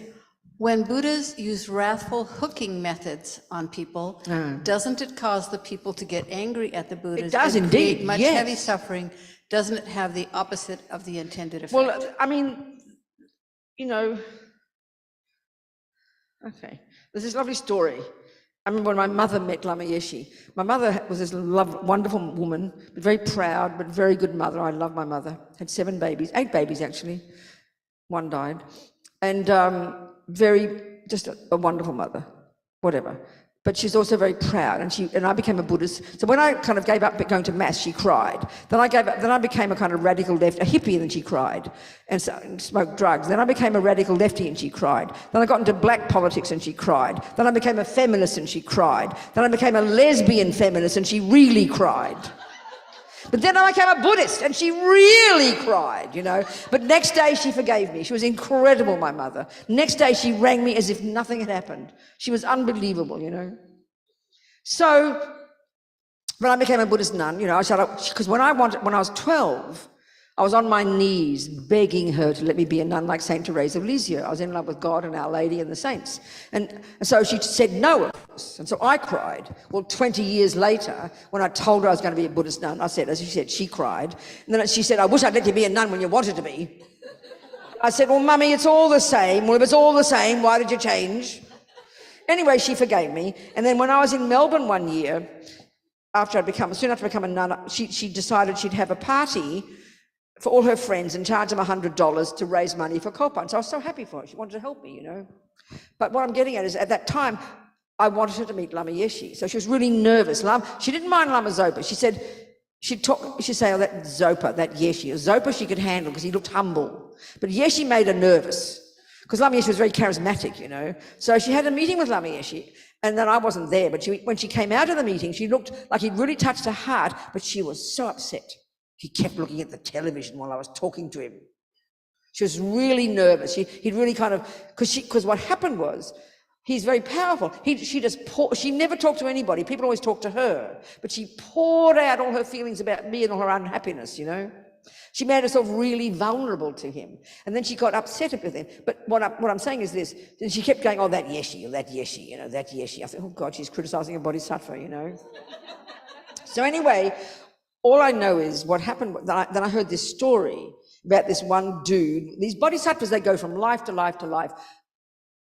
when Buddhas use wrathful hooking methods on people, doesn't it cause the people to get angry at the Buddhas? It does indeed, create much heavy suffering? Doesn't it have the opposite of the intended effect? Well, I mean, okay. There's this lovely story. I remember when my mother met Lama Yeshe. My mother was this wonderful woman, but very proud, but very good mother. I love my mother. Had 8 babies actually. One died. And just a wonderful mother, whatever. But she's also very proud, and I became a Buddhist. So when I kind of gave up going to Mass, she cried. Then I became a kind of radical a hippie, and then she cried, and smoked drugs. Then I became a radical lefty, and she cried. Then I got into black politics, and she cried. Then I became a feminist, and she cried. Then I became a lesbian feminist, and she really cried. But then I became a Buddhist, and she really cried, But next day she forgave me. She was incredible, my mother. Next day she rang me as if nothing had happened. She was unbelievable, So when I became a Buddhist nun, because when I was 12, I was on my knees begging her to let me be a nun like Saint Teresa of Lisieux. I was in love with God and Our Lady and the saints. And so she said no, of course. And so I cried. Well, 20 years later, when I told her I was going to be a Buddhist nun, as she said, she cried. And then she said, I wish I'd let you be a nun when you wanted to be. I said, well, Mummy, it's all the same. Well, if it's all the same, why did you change? Anyway, she forgave me. And then when I was in Melbourne one year, soon after becoming a nun, she decided she'd have a party for all her friends and charge them $100 to raise money for Kopan. So I was so happy for her. She wanted to help me, you know. But what I'm getting at is, at that time, I wanted her to meet Lama Yeshe. So she was really nervous. She didn't mind Lama Zopa. She said, she'd say, oh, that Zopa, that Yeshe. Zopa she could handle because he looked humble. But Yeshe made her nervous because Lama Yeshe was very charismatic, you know. So she had a meeting with Lama Yeshe, and then I wasn't there. But when she came out of the meeting, she looked like he'd really touched her heart, but she was so upset. He kept looking at the television while I was talking to him. She was really nervous. He'd really kind of, because what happened was, he's very powerful. She never talked to anybody. People always talked to her, but she poured out all her feelings about me and all her unhappiness, you know. She made herself really vulnerable to him. And then she got upset with him. But what I'm saying is this, then she kept going, oh, that Yeshe, you know, that Yeshe. I thought, oh God, she's criticizing a bodhisattva, you know. So anyway, all I know is what happened, then I heard this story about this one dude. These bodhisattvas, they go from life to life to life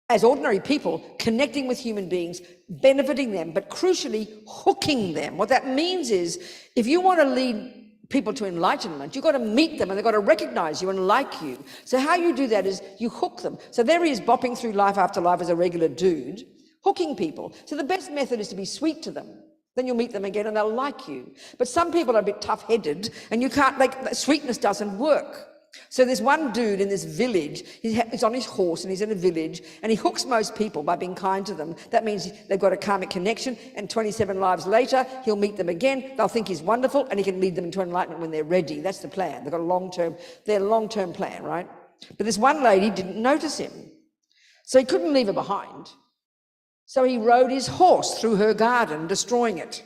as ordinary people, connecting with human beings, benefiting them, but crucially hooking them. What that means is, if you want to lead people to enlightenment, you've got to meet them and they've got to recognize you and like you. So how you do that is you hook them. So there he is bopping through life after life as a regular dude, hooking people. So the best method is to be sweet to them. Then you'll meet them again and they'll like you. But some people are a bit tough-headed and you can't, sweetness doesn't work. So there's one dude in this village, he's on his horse and he's in a village, and he hooks most people by being kind to them. That means they've got a karmic connection, and 27 lives later, he'll meet them again, they'll think he's wonderful, and he can lead them into enlightenment when they're ready. That's the plan. They've got a long-term plan, right? But this one lady didn't notice him, so he couldn't leave her behind. So he rode his horse through her garden, destroying it.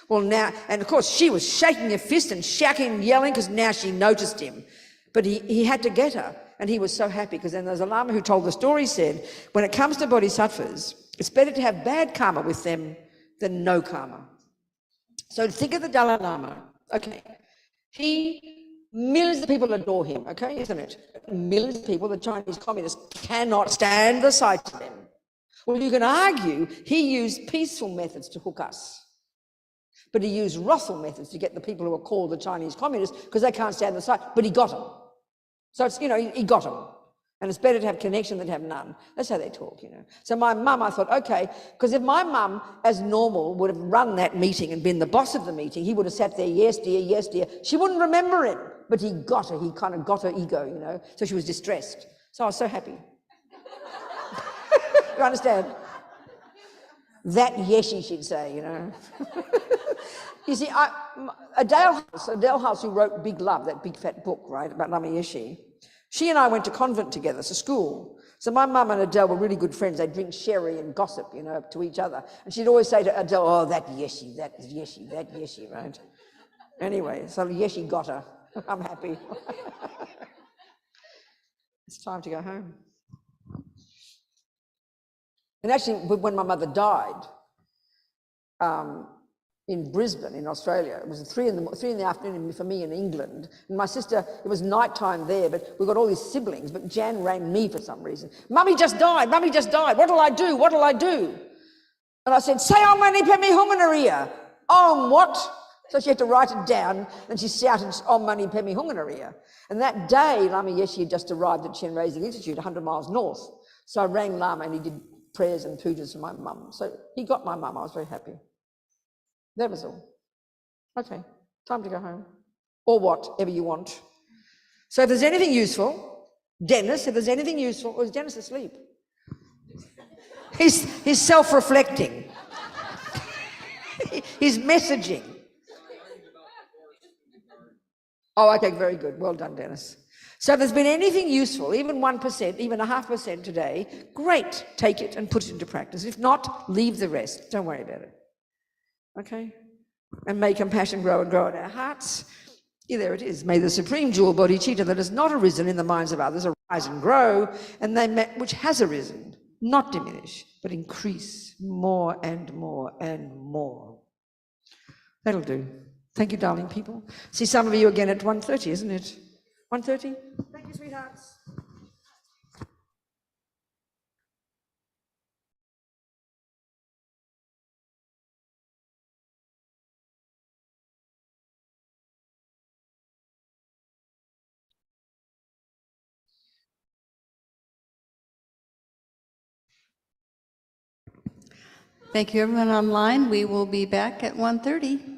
Well, now, and of course, she was shaking her fist and shouting and yelling because now she noticed him. But he had to get her, and he was so happy, because then there's a Lama who told the story, said, when it comes to bodhisattvas, it's better to have bad karma with them than no karma. So think of the Dalai Lama, okay? Millions of people adore him, okay, isn't it? Millions of people, the Chinese communists, cannot stand the sight of them. Well, you can argue he used peaceful methods to hook us, but he used wrathful methods to get the people who are called the Chinese communists because they can't stand the sight, but he got them. So it's, you know, he got them. And it's better to have connection than to have none. That's how they talk, you know. So my mum, I thought, okay, because if my mum, as normal, would have run that meeting and been the boss of the meeting, he would have sat there, yes, dear, yes, dear. She wouldn't remember him, but he got her. He kind of got her ego, you know. So she was distressed. So I was so happy. You understand? That Yeshe, she'd say, you know. You see, Adele House, who wrote Big Love, that big fat book, right, about Lama Yeshe, she and I went to convent together, so school. So my mum and Adele were really good friends. They'd drink sherry and gossip, you know, to each other. And she'd always say to Adele, oh, that Yeshe, right? Anyway, so Yeshe got her. I'm happy. It's time to go home. And actually, when my mother died, in Brisbane, in Australia, it was 3 in the afternoon for me in England. And my sister, it was nighttime there, but we've got all these siblings, but Jan rang me for some reason. Mummy just died, what'll I do? And I said, say Om Mani Padme Hum Anaria. Om what? So she had to write it down, and she shouted Om Mani Padme Hum Anaria. And that day, Lama Yeshe had just arrived at Chen Raising Institute, 100 miles north. So I rang Lama and he did prayers and pujas for my mum. So he got my mum, I was very happy. That was all. Okay, time to go home. Or whatever you want. So if there's anything useful, Dennis, or is Dennis asleep? He's self-reflecting. He's messaging. Oh, okay, very good. Well done, Dennis. So if there's been anything useful, even 1%, even 0.5% today, great, take it and put it into practice. If not, leave the rest. Don't worry about it. Okay? And may compassion grow and grow in our hearts. Yeah, there it is. May the supreme jewel bodhicitta that has not arisen in the minds of others arise and grow, and they which has arisen, not diminish, but increase more and more and more. That'll do. Thank you, darling people. See some of you again at 1:30, isn't it? 1:30? Thank you, sweethearts. Thank you, everyone online. We will be back at 1:30.